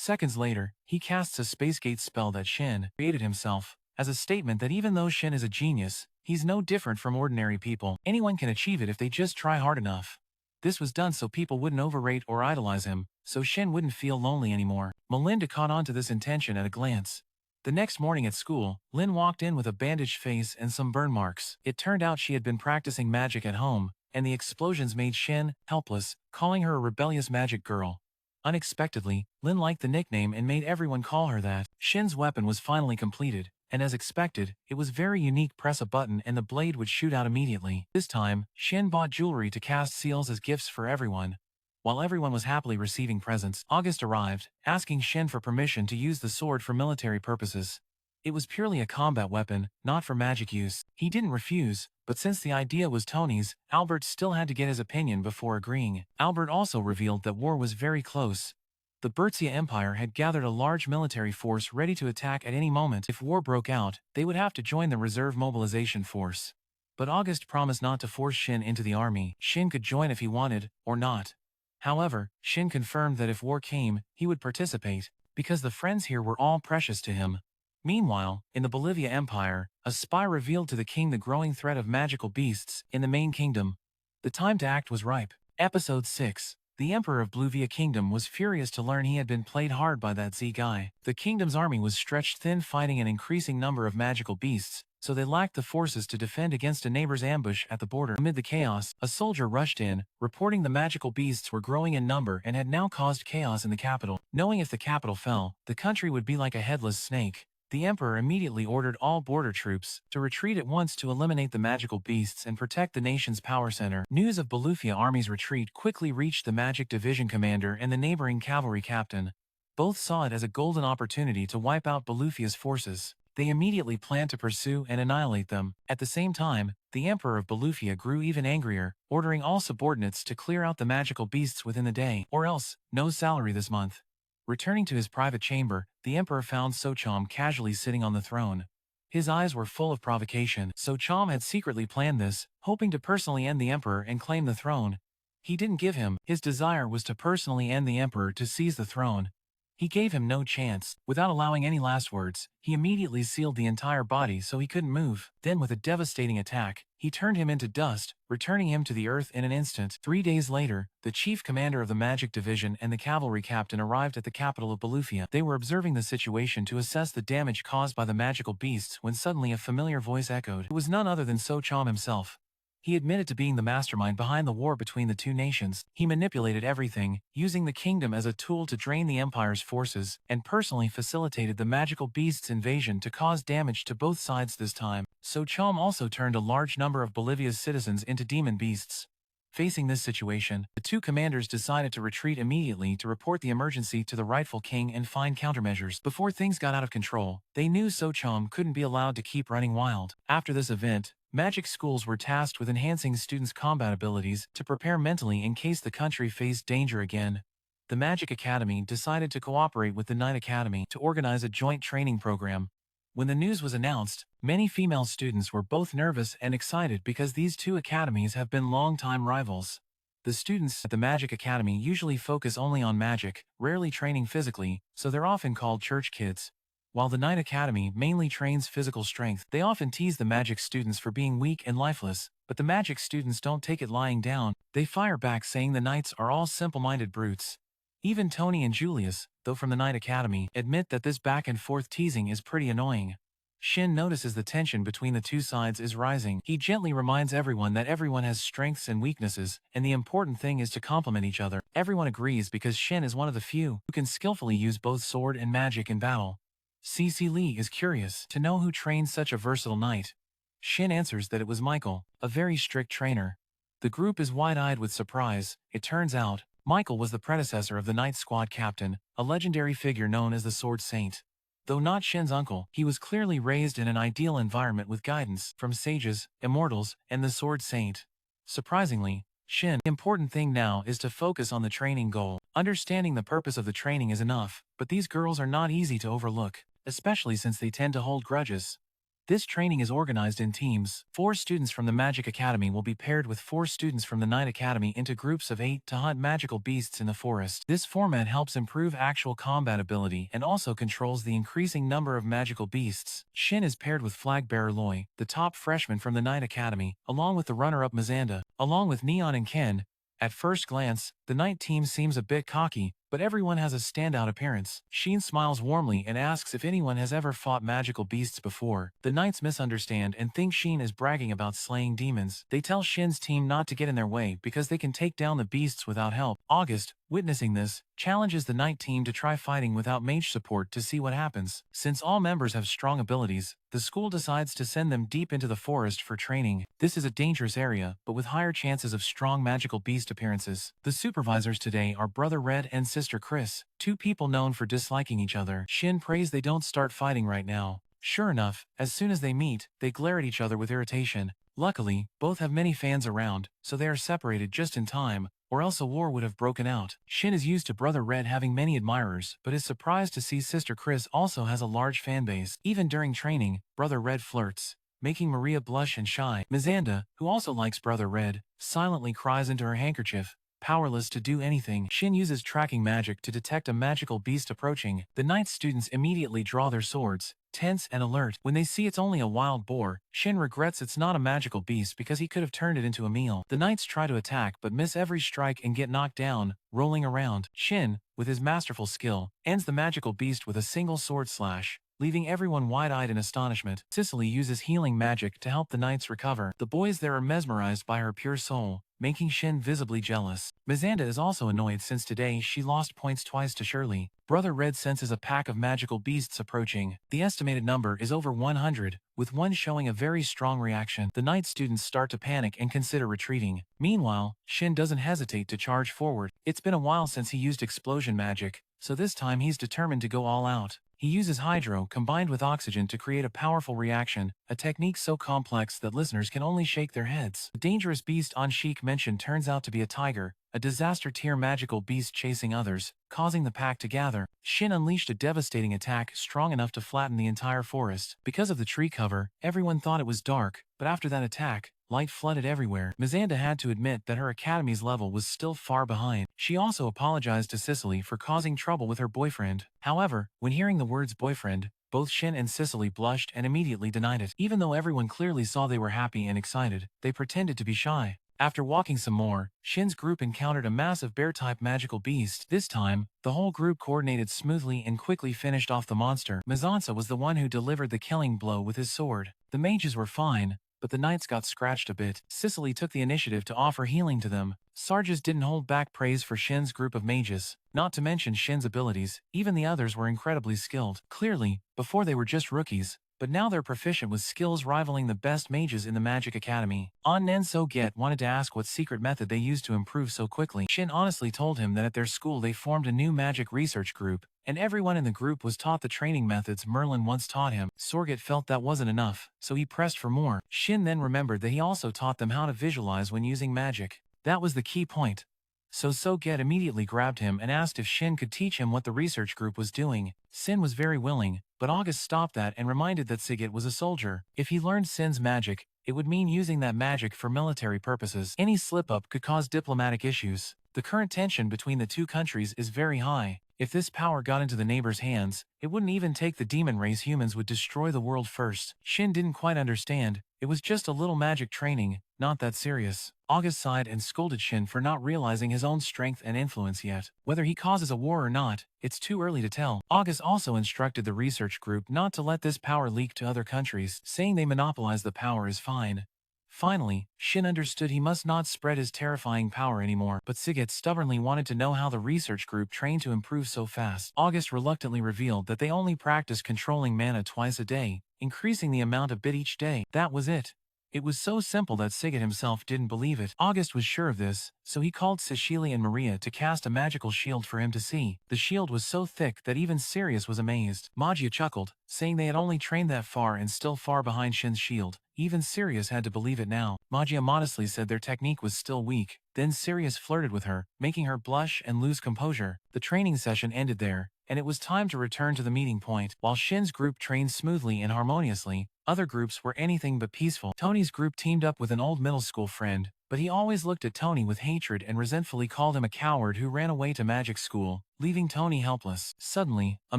Seconds later, he casts a Space Gate spell that Shin created himself, as a statement that even though Shin is a genius, he's no different from ordinary people. Anyone can achieve it if they just try hard enough. This was done so people wouldn't overrate or idolize him, so Shin wouldn't feel lonely anymore. Melinda caught on to this intention at a glance. The next morning at school, Lynn walked in with a bandaged face and some burn marks. It turned out she had been practicing magic at home, and the explosions made Shin helpless, calling her a rebellious magic girl. Unexpectedly, Lynn liked the nickname and made everyone call her that. Shin's weapon was finally completed, and as expected, it was very unique. Press a button and the blade would shoot out immediately. This time, Shin bought jewelry to cast seals as gifts for everyone. While everyone was happily receiving presents, August arrived, asking Shin for permission to use the sword for military purposes. It was purely a combat weapon, not for magic use. He didn't refuse, but since the idea was Tony's, Albert still had to get his opinion before agreeing. Albert also revealed that war was very close. The Bertzia Empire had gathered a large military force ready to attack at any moment. If war broke out, they would have to join the reserve mobilization force. But August promised not to force Shin into the army. Shin could join if he wanted, or not. However, Shin confirmed that if war came, he would participate, because the friends here were all precious to him. Meanwhile, in the Bolivia Empire, a spy revealed to the king the growing threat of magical beasts in the main kingdom. The time to act was ripe. Episode 6. The Emperor of Bolivia Kingdom was furious to learn he had been played hard by that Z guy. The kingdom's army was stretched thin fighting an increasing number of magical beasts, so they lacked the forces to defend against a neighbor's ambush at the border. Amid the chaos, a soldier rushed in, reporting the magical beasts were growing in number and had now caused chaos in the capital. Knowing if the capital fell, the country would be like a headless snake, the emperor immediately ordered all border troops to retreat at once to eliminate the magical beasts and protect the nation's power center. News of Bolivia army's retreat quickly reached the magic division commander and the neighboring cavalry captain. Both saw it as a golden opportunity to wipe out Bolivia's forces. They immediately planned to pursue and annihilate them. At the same time, the Emperor of Bolivia grew even angrier, ordering all subordinates to clear out the magical beasts within the day, or else, no salary this month. Returning to his private chamber, the Emperor found Socham casually sitting on the throne. His eyes were full of provocation. Socham had secretly planned this, hoping to personally end the Emperor and claim the throne. He didn't give him. His desire was to personally end the Emperor to seize the throne. He gave him no chance. Without allowing any last words, he immediately sealed the entire body so he couldn't move. Then with a devastating attack, he turned him into dust, returning him to the earth in an instant. 3 days later, the chief commander of the magic division and the cavalry captain arrived at the capital of Bolivia. They were observing the situation to assess the damage caused by the magical beasts when suddenly a familiar voice echoed. It was none other than Socham himself. He admitted to being the mastermind behind the war between the two nations. He manipulated everything, using the kingdom as a tool to drain the empire's forces, and personally facilitated the magical beasts' invasion to cause damage to both sides this time. Socham also turned a large number of Bolivia's citizens into demon beasts. Facing this situation, the two commanders decided to retreat immediately to report the emergency to the rightful king and find countermeasures. Before things got out of control, they knew Socham couldn't be allowed to keep running wild. After this event, magic schools were tasked with enhancing students' combat abilities to prepare mentally in case the country faced danger again. The Magic Academy decided to cooperate with the Knight Academy to organize a joint training program. When the news was announced, many female students were both nervous and excited because these two academies have been long-time rivals. The students at the Magic Academy usually focus only on magic, rarely training physically, so they're often called church kids. While the Knight Academy mainly trains physical strength, they often tease the magic students for being weak and lifeless, but the magic students don't take it lying down. They fire back saying the knights are all simple-minded brutes. Even Tony and Julius, though from the Knight Academy, admit that this back-and-forth teasing is pretty annoying. Shin notices the tension between the two sides is rising. He gently reminds everyone that everyone has strengths and weaknesses, and the important thing is to complement each other. Everyone agrees because Shin is one of the few who can skillfully use both sword and magic in battle. Cecily is curious to know who trained such a versatile knight. Shin answers that it was Michael, a very strict trainer. The group is wide-eyed with surprise. It turns out, Michael was the predecessor of the Knight Squad captain, a legendary figure known as the Sword Saint. Though not Shin's uncle, he was clearly raised in an ideal environment with guidance from sages, immortals, and the Sword Saint. Surprisingly, Shin, the important thing now is to focus on the training goal. Understanding the purpose of the training is enough, but these girls are not easy to overlook, especially since they tend to hold grudges. This training is organized in teams. 4 students from the Magic Academy will be paired with 4 students from the Knight Academy into groups of 8 to hunt magical beasts in the forest. This format helps improve actual combat ability and also controls the increasing number of magical beasts. Shin is paired with Flag Bearer Loy, the top freshman from the Knight Academy, along with the runner-up Mazanda, along with Neon and Ken. At first glance, the Knight team seems a bit cocky, but everyone has a standout appearance. Shin smiles warmly and asks if anyone has ever fought magical beasts before. The knights misunderstand and think Shin is bragging about slaying demons. They tell Shin's team not to get in their way because they can take down the beasts without help. August, witnessing this, challenges the knight team to try fighting without mage support to see what happens. Since all members have strong abilities, the school decides to send them deep into the forest for training. This is a dangerous area, but with higher chances of strong magical beast appearances. The supervisors today are Brother Red and Sister Chris, two people known for disliking each other. Shin prays they don't start fighting right now. Sure enough, as soon as they meet, they glare at each other with irritation. Luckily, both have many fans around, so they are separated just in time, or else a war would have broken out. Shin is used to Brother Red having many admirers, but is surprised to see Sister Chris also has a large fanbase. Even during training, Brother Red flirts, making Maria blush and shy. Mizanda, who also likes Brother Red, silently cries into her handkerchief, powerless to do anything. Shin uses tracking magic to detect a magical beast approaching. The knight students immediately draw their swords, tense and alert. When they see it's only a wild boar, Shin regrets it's not a magical beast because he could have turned it into a meal. The knights try to attack but miss every strike and get knocked down, rolling around. Shin, with his masterful skill, ends the magical beast with a single sword slash, leaving everyone wide-eyed in astonishment. Cecily uses healing magic to help the knights recover. The boys there are mesmerized by her pure soul, making Shin visibly jealous. Mizanda is also annoyed since today she lost points twice to Shirley. Brother Red senses a pack of magical beasts approaching. The estimated number is over 100, with one showing a very strong reaction. The knight students start to panic and consider retreating. Meanwhile, Shin doesn't hesitate to charge forward. It's been a while since he used explosion magic, so this time he's determined to go all out. He uses hydro combined with oxygen to create a powerful reaction, a technique so complex that listeners can only shake their heads. The dangerous beast Anshik mentioned turns out to be a tiger, a disaster-tier magical beast chasing others, causing the pack to gather. Shin unleashed a devastating attack strong enough to flatten the entire forest. Because of the tree cover, everyone thought it was dark, but after that attack, light flooded everywhere. Mizanda had to admit that her academy's level was still far behind. She also apologized to Cecily for causing trouble with her boyfriend. However, when hearing the words boyfriend, both Shin and Cecily blushed and immediately denied it. Even though everyone clearly saw they were happy and excited, they pretended to be shy. After walking some more, Shin's group encountered a massive bear-type magical beast. This time, the whole group coordinated smoothly and quickly finished off the monster. Mizansa was the one who delivered the killing blow with his sword. The mages were fine, but the knights got scratched a bit. Cecily took the initiative to offer healing to them. Sarges didn't hold back praise for Shin's group of mages. Not to mention Shin's abilities, even the others were incredibly skilled. Clearly, before they were just rookies, but now they're proficient with skills rivaling the best mages in the Magic Academy. Nen So-get wanted to ask what secret method they used to improve so quickly. Shin honestly told him that at their school they formed a new magic research group, and everyone in the group was taught the training methods Merlin once taught him. Sorget felt that wasn't enough, so he pressed for more. Shin then remembered that he also taught them how to visualize when using magic. That was the key point. So-get immediately grabbed him and asked if Shin could teach him what the research group was doing. Sin was very willing, but August stopped that and reminded that Sigit was a soldier. If he learned Sin's magic, it would mean using that magic for military purposes. Any slip-up could cause diplomatic issues. The current tension between the two countries is very high. If this power got into the neighbors' hands, it wouldn't even take the demon race. Humans would destroy the world first. Shin didn't quite understand. It was just a little magic training, not that serious. August sighed and scolded Shin for not realizing his own strength and influence yet. Whether he causes a war or not, it's too early to tell. August also instructed the research group not to let this power leak to other countries, saying they monopolize the power is fine. Finally, Shin understood he must not spread his terrifying power anymore, but Sigit stubbornly wanted to know how the research group trained to improve so fast. August reluctantly revealed that they only practiced controlling mana twice a day, increasing the amount of bit each day. That was it. It was so simple that Sigit himself didn't believe it. August was sure of this, so he called Cecily and Maria to cast a magical shield for him to see. The shield was so thick that even Sirius was amazed. Magia chuckled, saying they had only trained that far and still far behind Shin's shield. Even Sirius had to believe it now. Magia modestly said their technique was still weak. Then Sirius flirted with her, making her blush and lose composure. The training session ended there, and it was time to return to the meeting point. While Shin's group trained smoothly and harmoniously, other groups were anything but peaceful. Tony's group teamed up with an old middle school friend, but he always looked at Tony with hatred and resentfully called him a coward who ran away to magic school, leaving Tony helpless. Suddenly, a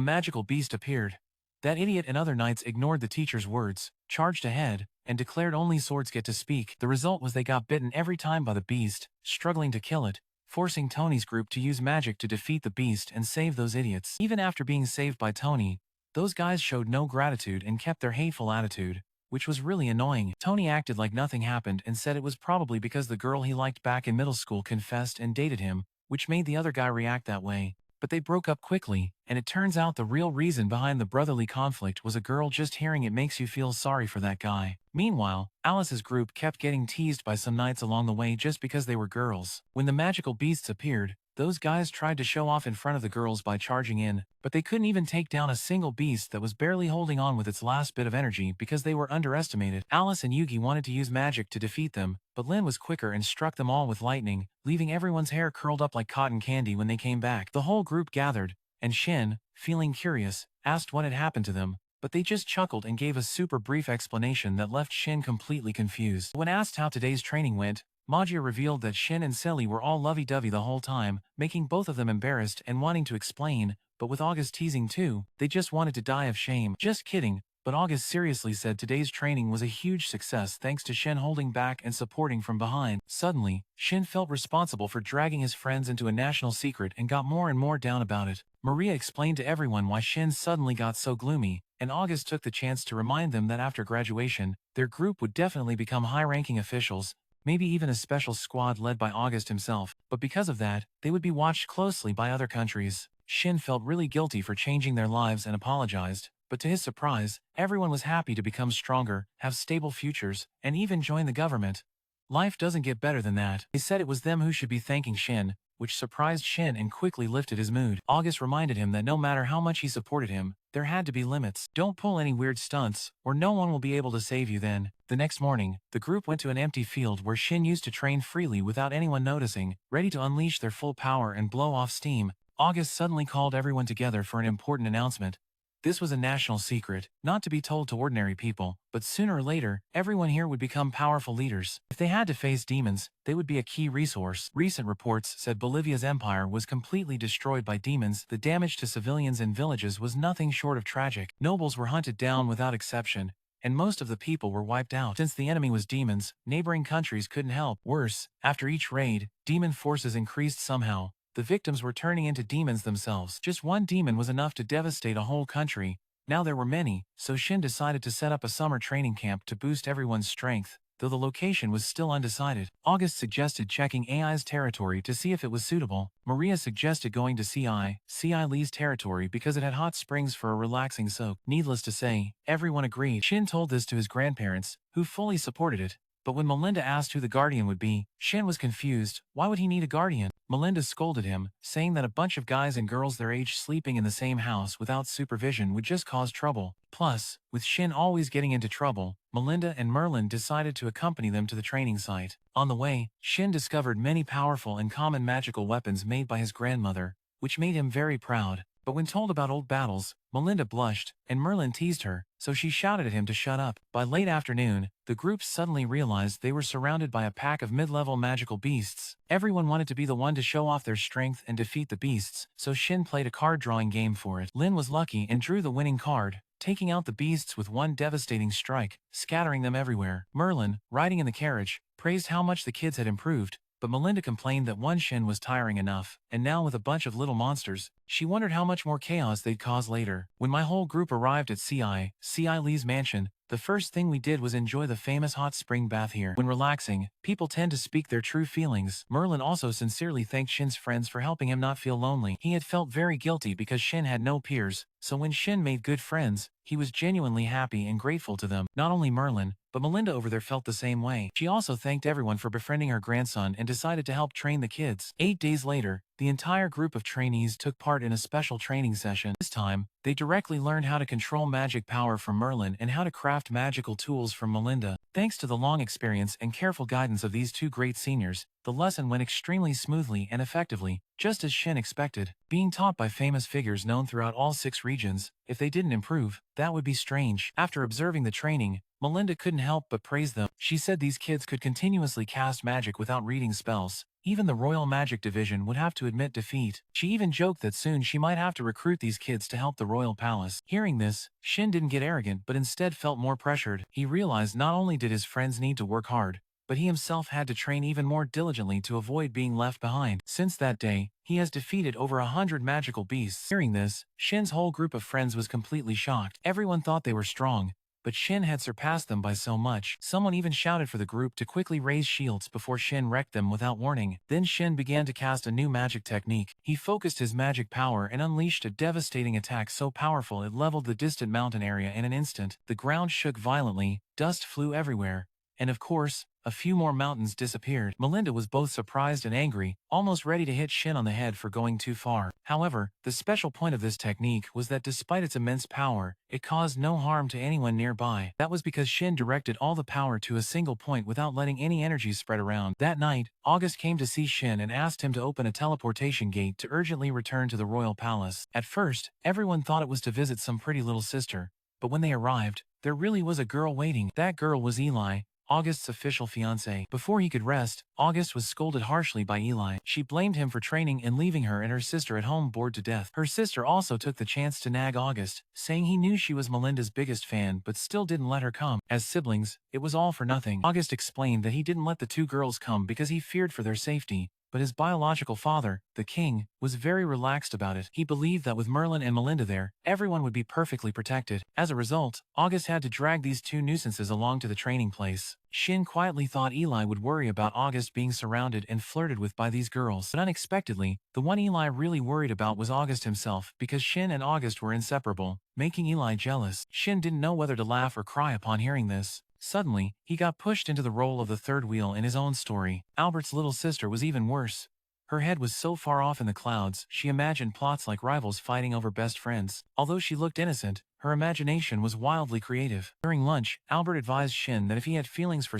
magical beast appeared. That idiot and other knights ignored the teacher's words, charged ahead, and declared only swords get to speak. The result was they got bitten every time by the beast, struggling to kill it. forcing Tony's group to use magic to defeat the beast and save those idiots. Even after being saved by Tony, those guys showed no gratitude and kept their hateful attitude, which was really annoying. Tony acted like nothing happened and said it was probably because the girl he liked back in middle school confessed and dated him, which made the other guy react that way. But they broke up quickly, and it turns out the real reason behind the brotherly conflict was a girl. Just hearing it makes you feel sorry for that guy. Meanwhile, Alice's group kept getting teased by some knights along the way just because they were girls. When the magical beasts appeared, those guys tried to show off in front of the girls by charging in, but they couldn't even take down a single beast that was barely holding on with its last bit of energy because they were underestimated. Alice and Yugi wanted to use magic to defeat them, but Lin was quicker and struck them all with lightning, leaving everyone's hair curled up like cotton candy when they came back. The whole group gathered, and Shin, feeling curious, asked what had happened to them, but they just chuckled and gave a super brief explanation that left Shin completely confused. When asked how today's training went, Magia revealed that Shin and Cecily were all lovey-dovey the whole time, making both of them embarrassed and wanting to explain, but with August teasing too, they just wanted to die of shame. Just kidding, but August seriously said today's training was a huge success thanks to Shin holding back and supporting from behind. Suddenly, Shin felt responsible for dragging his friends into a national secret and got more and more down about it. Maria explained to everyone why Shin suddenly got so gloomy, and August took the chance to remind them that after graduation, their group would definitely become high-ranking officials, maybe even a special squad led by August himself, but because of that, they would be watched closely by other countries. Shin felt really guilty for changing their lives and apologized, but to his surprise, everyone was happy to become stronger, have stable futures, and even join the government. Life doesn't get better than that. They said it was them who should be thanking Shin, which surprised Shin and quickly lifted his mood. August reminded him that no matter how much he supported him, there had to be limits. Don't pull any weird stunts, or no one will be able to save you then. The next morning, the group went to an empty field where Shin used to train freely without anyone noticing, ready to unleash their full power and blow off steam. August suddenly called everyone together for an important announcement. This was a national secret, not to be told to ordinary people, but sooner or later, everyone here would become powerful leaders. If they had to face demons, they would be a key resource. Recent reports said Bolivia's empire was completely destroyed by demons. The damage to civilians and villages was nothing short of tragic. Nobles were hunted down without exception, and most of the people were wiped out. Since the enemy was demons, neighboring countries couldn't help. Worse, after each raid, demon forces increased somehow. The victims were turning into demons themselves. Just one demon was enough to devastate a whole country. Now there were many, so Shin decided to set up a summer training camp to boost everyone's strength, though the location was still undecided. August suggested checking AI's territory to see if it was suitable. Maria suggested going to CI Lee's territory because it had hot springs for a relaxing soak. Needless to say, everyone agreed. Shin told this to his grandparents, who fully supported it. But when Melinda asked who the guardian would be, Shin was confused. Why would he need a guardian? Melinda scolded him, saying that a bunch of guys and girls their age sleeping in the same house without supervision would just cause trouble. Plus, with Shin always getting into trouble, Melinda and Merlin decided to accompany them to the training site. On the way, Shin discovered many powerful and common magical weapons made by his grandmother, which made him very proud. But when told about old battles, Melinda blushed, and Merlin teased her, so she shouted at him to shut up. By late afternoon, the group suddenly realized they were surrounded by a pack of mid-level magical beasts. Everyone wanted to be the one to show off their strength and defeat the beasts, so Shin played a card-drawing game for it. Lin was lucky and drew the winning card, taking out the beasts with one devastating strike, scattering them everywhere. Merlin, riding in the carriage, praised how much the kids had improved, but Melinda complained that one Shin was tiring enough, and now with a bunch of little monsters, she wondered how much more chaos they'd cause later. When my whole group arrived at CI Lee's mansion, the first thing we did was enjoy the famous hot spring bath here. When relaxing, people tend to speak their true feelings. Merlin also sincerely thanked Shin's friends for helping him not feel lonely. He had felt very guilty because Shin had no peers, so when Shin made good friends, he was genuinely happy and grateful to them. Not only Merlin, but Melinda over there felt the same way. She also thanked everyone for befriending her grandson and decided to help train the kids. 8 days later, the entire group of trainees took part in a special training session. This time, they directly learned how to control magic power from Merlin and how to craft magical tools from Melinda. Thanks to the long experience and careful guidance of these two great seniors, the lesson went extremely smoothly and effectively, just as Shin expected. Being taught by famous figures known throughout all 6 regions, if they didn't improve, that would be strange. After observing the training, Melinda couldn't help but praise them. She said these kids could continuously cast magic without reading spells. Even the Royal Magic Division would have to admit defeat. She even joked that soon she might have to recruit these kids to help the Royal Palace. Hearing this, Shin didn't get arrogant but instead felt more pressured. He realized not only did his friends need to work hard, but he himself had to train even more diligently to avoid being left behind. Since that day, he has defeated over 100 magical beasts. Hearing this, Shin's whole group of friends was completely shocked. Everyone thought they were strong, but Shin had surpassed them by so much. Someone even shouted for the group to quickly raise shields before Shin wrecked them without warning. Then Shin began to cast a new magic technique. He focused his magic power and unleashed a devastating attack so powerful it leveled the distant mountain area in an instant. The ground shook violently, dust flew everywhere, and of course, a few more mountains disappeared. Melinda was both surprised and angry, almost ready to hit Shin on the head for going too far. However, the special point of this technique was that despite its immense power, it caused no harm to anyone nearby. That was because Shin directed all the power to a single point without letting any energy spread around. That night, August came to see Shin and asked him to open a teleportation gate to urgently return to the royal palace. At first, everyone thought it was to visit some pretty little sister, but when they arrived, there really was a girl waiting. That girl was Eli, August's official fiancé. Before he could rest, August was scolded harshly by Eli. She blamed him for training and leaving her and her sister at home bored to death. Her sister also took the chance to nag August, saying he knew she was Melinda's biggest fan but still didn't let her come. As siblings, it was all for nothing. August explained that he didn't let the two girls come because he feared for their safety, but his biological father, the king, was very relaxed about it. He believed that with Merlin and Melinda there, everyone would be perfectly protected. As a result, August had to drag these two nuisances along to the training place. Shin quietly thought Eli would worry about August being surrounded and flirted with by these girls. But unexpectedly, the one Eli really worried about was August himself, because Shin and August were inseparable, making Eli jealous. Shin didn't know whether to laugh or cry upon hearing this. Suddenly, he got pushed into the role of the third wheel in his own story. Albert's little sister was even worse. Her head was so far off in the clouds, she imagined plots like rivals fighting over best friends. Although she looked innocent, her imagination was wildly creative. During lunch, Albert advised Shin that if he had feelings for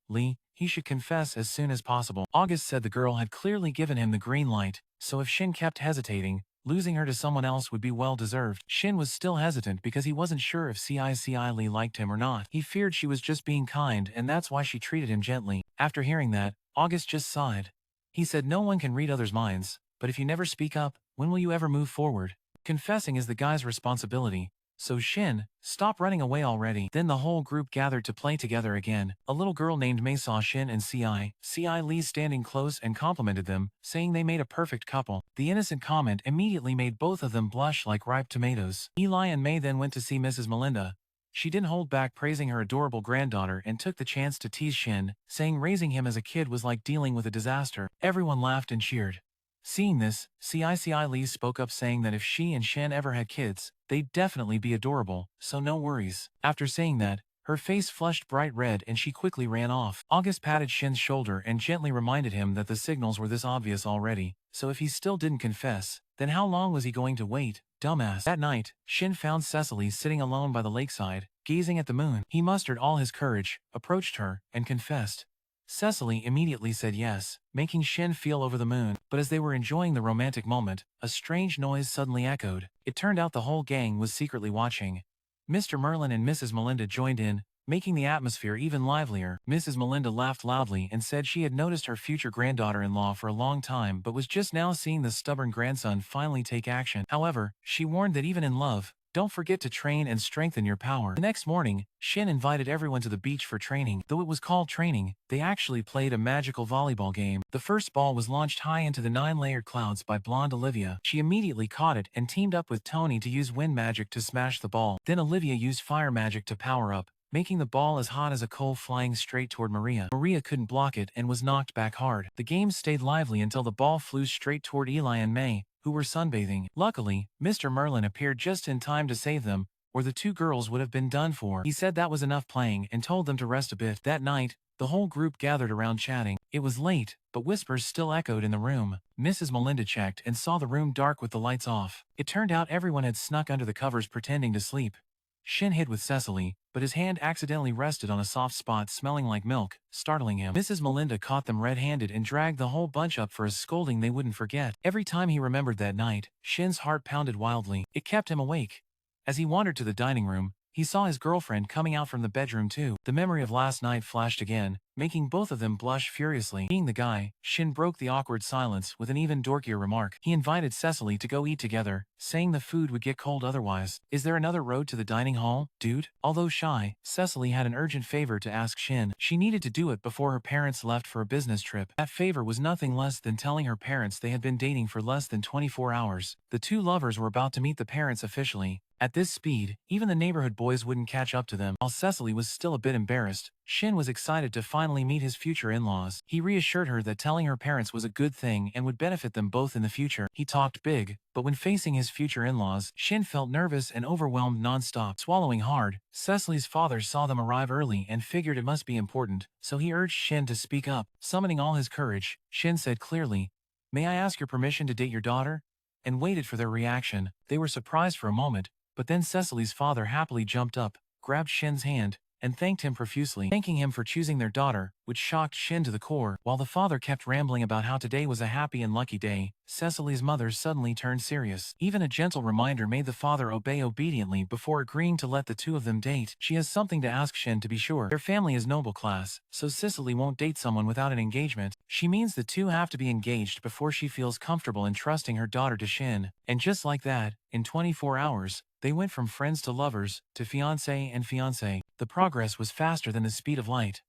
Lee, he should confess as soon as possible. August said the girl had clearly given him the green light, so if Shin kept hesitating, losing her to someone else would be well-deserved. Shin was still hesitant because he wasn't sure if Lee liked him or not. He feared she was just being kind and that's why she treated him gently. After hearing that, August just sighed. He said no one can read others' minds, but if you never speak up, when will you ever move forward? Confessing is the guy's responsibility. So Shin, stop running away already. Then the whole group gathered to play together again. A little girl named May saw Shin and Lee standing close and complimented them, saying they made a perfect couple. The innocent comment immediately made both of them blush like ripe tomatoes. Eli and May then went to see Mrs. Melinda. She didn't hold back praising her adorable granddaughter and took the chance to tease Shin, saying raising him as a kid was like dealing with a disaster. Everyone laughed and cheered. Seeing this, Lee spoke up saying that if she and Shin ever had kids, they'd definitely be adorable, so no worries. After saying that, her face flushed bright red and she quickly ran off. August patted Shin's shoulder and gently reminded him that the signals were this obvious already, so if he still didn't confess, then how long was he going to wait? Dumbass. That night, Shin found Cecily sitting alone by the lakeside, gazing at the moon. He mustered all his courage, approached her, and confessed. Cecily immediately said yes, making Shin feel over the moon, but as they were enjoying the romantic moment, a strange noise suddenly echoed. It turned out the whole gang was secretly watching. Mr. Merlin and Mrs. Melinda joined in, making the atmosphere even livelier. Mrs. Melinda laughed loudly and said she had noticed her future granddaughter-in-law for a long time but was just now seeing the stubborn grandson finally take action. However, she warned that even in love, don't forget to train and strengthen your power. The next morning, Shin invited everyone to the beach for training. Though it was called training, they actually played a magical volleyball game. The first ball was launched high into the 9-layered clouds by blonde Olivia. She immediately caught it and teamed up with Tony to use wind magic to smash the ball. Then Olivia used fire magic to power up, making the ball as hot as a coal flying straight toward Maria. Maria couldn't block it and was knocked back hard. The game stayed lively until the ball flew straight toward Eli and May, who were sunbathing. Luckily, Mr. Merlin appeared just in time to save them, or the two girls would have been done for. He said that was enough playing and told them to rest a bit. That night, the whole group gathered around chatting. It was late, but whispers still echoed in the room. Mrs. Melinda checked and saw the room dark with the lights off. It turned out everyone had snuck under the covers pretending to sleep. Shin hid with Cecily, but his hand accidentally rested on a soft spot smelling like milk, startling him. Mrs. Melinda caught them red-handed and dragged the whole bunch up for a scolding they wouldn't forget. Every time he remembered that night, Shin's heart pounded wildly. It kept him awake. As he wandered to the dining room, He saw his girlfriend coming out from the bedroom too. The memory of last night flashed again, making both of them blush furiously. Being the guy, Shin broke the awkward silence with an even dorkier remark. He invited Cecily to go eat together, saying the food would get cold otherwise. Is there another road to the dining hall, dude? Although shy, Cecily had an urgent favor to ask Shin. She needed to do it before her parents left for a business trip. That favor was nothing less than telling her parents they had been dating for less than 24 hours. The two lovers were about to meet the parents officially. At this speed, even the neighborhood boys wouldn't catch up to them. While Cecily was still a bit embarrassed, Shin was excited to finally meet his future in-laws. He reassured her that telling her parents was a good thing and would benefit them both in the future. He talked big, but when facing his future in-laws, Shin felt nervous and overwhelmed non-stop. Swallowing hard, Cecily's father saw them arrive early and figured it must be important, so he urged Shin to speak up. Summoning all his courage, Shin said clearly, "May I ask your permission to date your daughter?" and waited for their reaction. They were surprised for a moment, but then Cecily's father happily jumped up, grabbed Shin's hand, and thanked him profusely, thanking him for choosing their daughter, which shocked Shin to the core. While the father kept rambling about how today was a happy and lucky day, Cecily's mother suddenly turned serious. Even a gentle reminder made the father obey obediently before agreeing to let the two of them date. She has something to ask Shin to be sure. Their family is noble class, so Cecily won't date someone without an engagement. She means the two have to be engaged before she feels comfortable in trusting her daughter to Shin. And just like that, in 24 hours, they went from friends to lovers, to fiancé and fiancée. The progress was faster than the speed of light.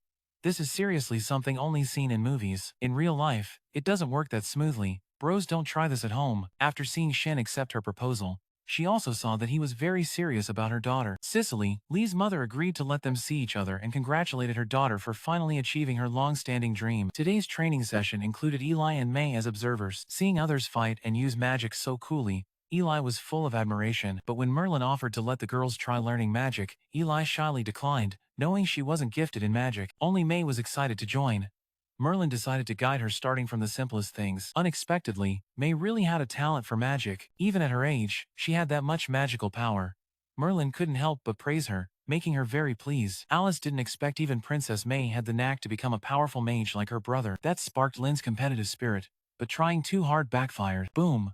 This is seriously something only seen in movies. In real life, it doesn't work that smoothly. Bros don't try this at home. After seeing Shin accept her proposal, she also saw that he was very serious about her daughter. Cecily, Lee's mother, agreed to let them see each other and congratulated her daughter for finally achieving her long-standing dream. Today's training session included Eli and May as observers. Seeing others fight and use magic so coolly, Eli was full of admiration, but when Merlin offered to let the girls try learning magic, Eli shyly declined, knowing she wasn't gifted in magic. Only May was excited to join. Merlin decided to guide her starting from the simplest things. Unexpectedly, May really had a talent for magic. Even at her age, she had that much magical power. Merlin couldn't help but praise her, making her very pleased. Alice didn't expect even Princess May had the knack to become a powerful mage like her brother. That sparked Lynn's competitive spirit, but trying too hard backfired. Boom.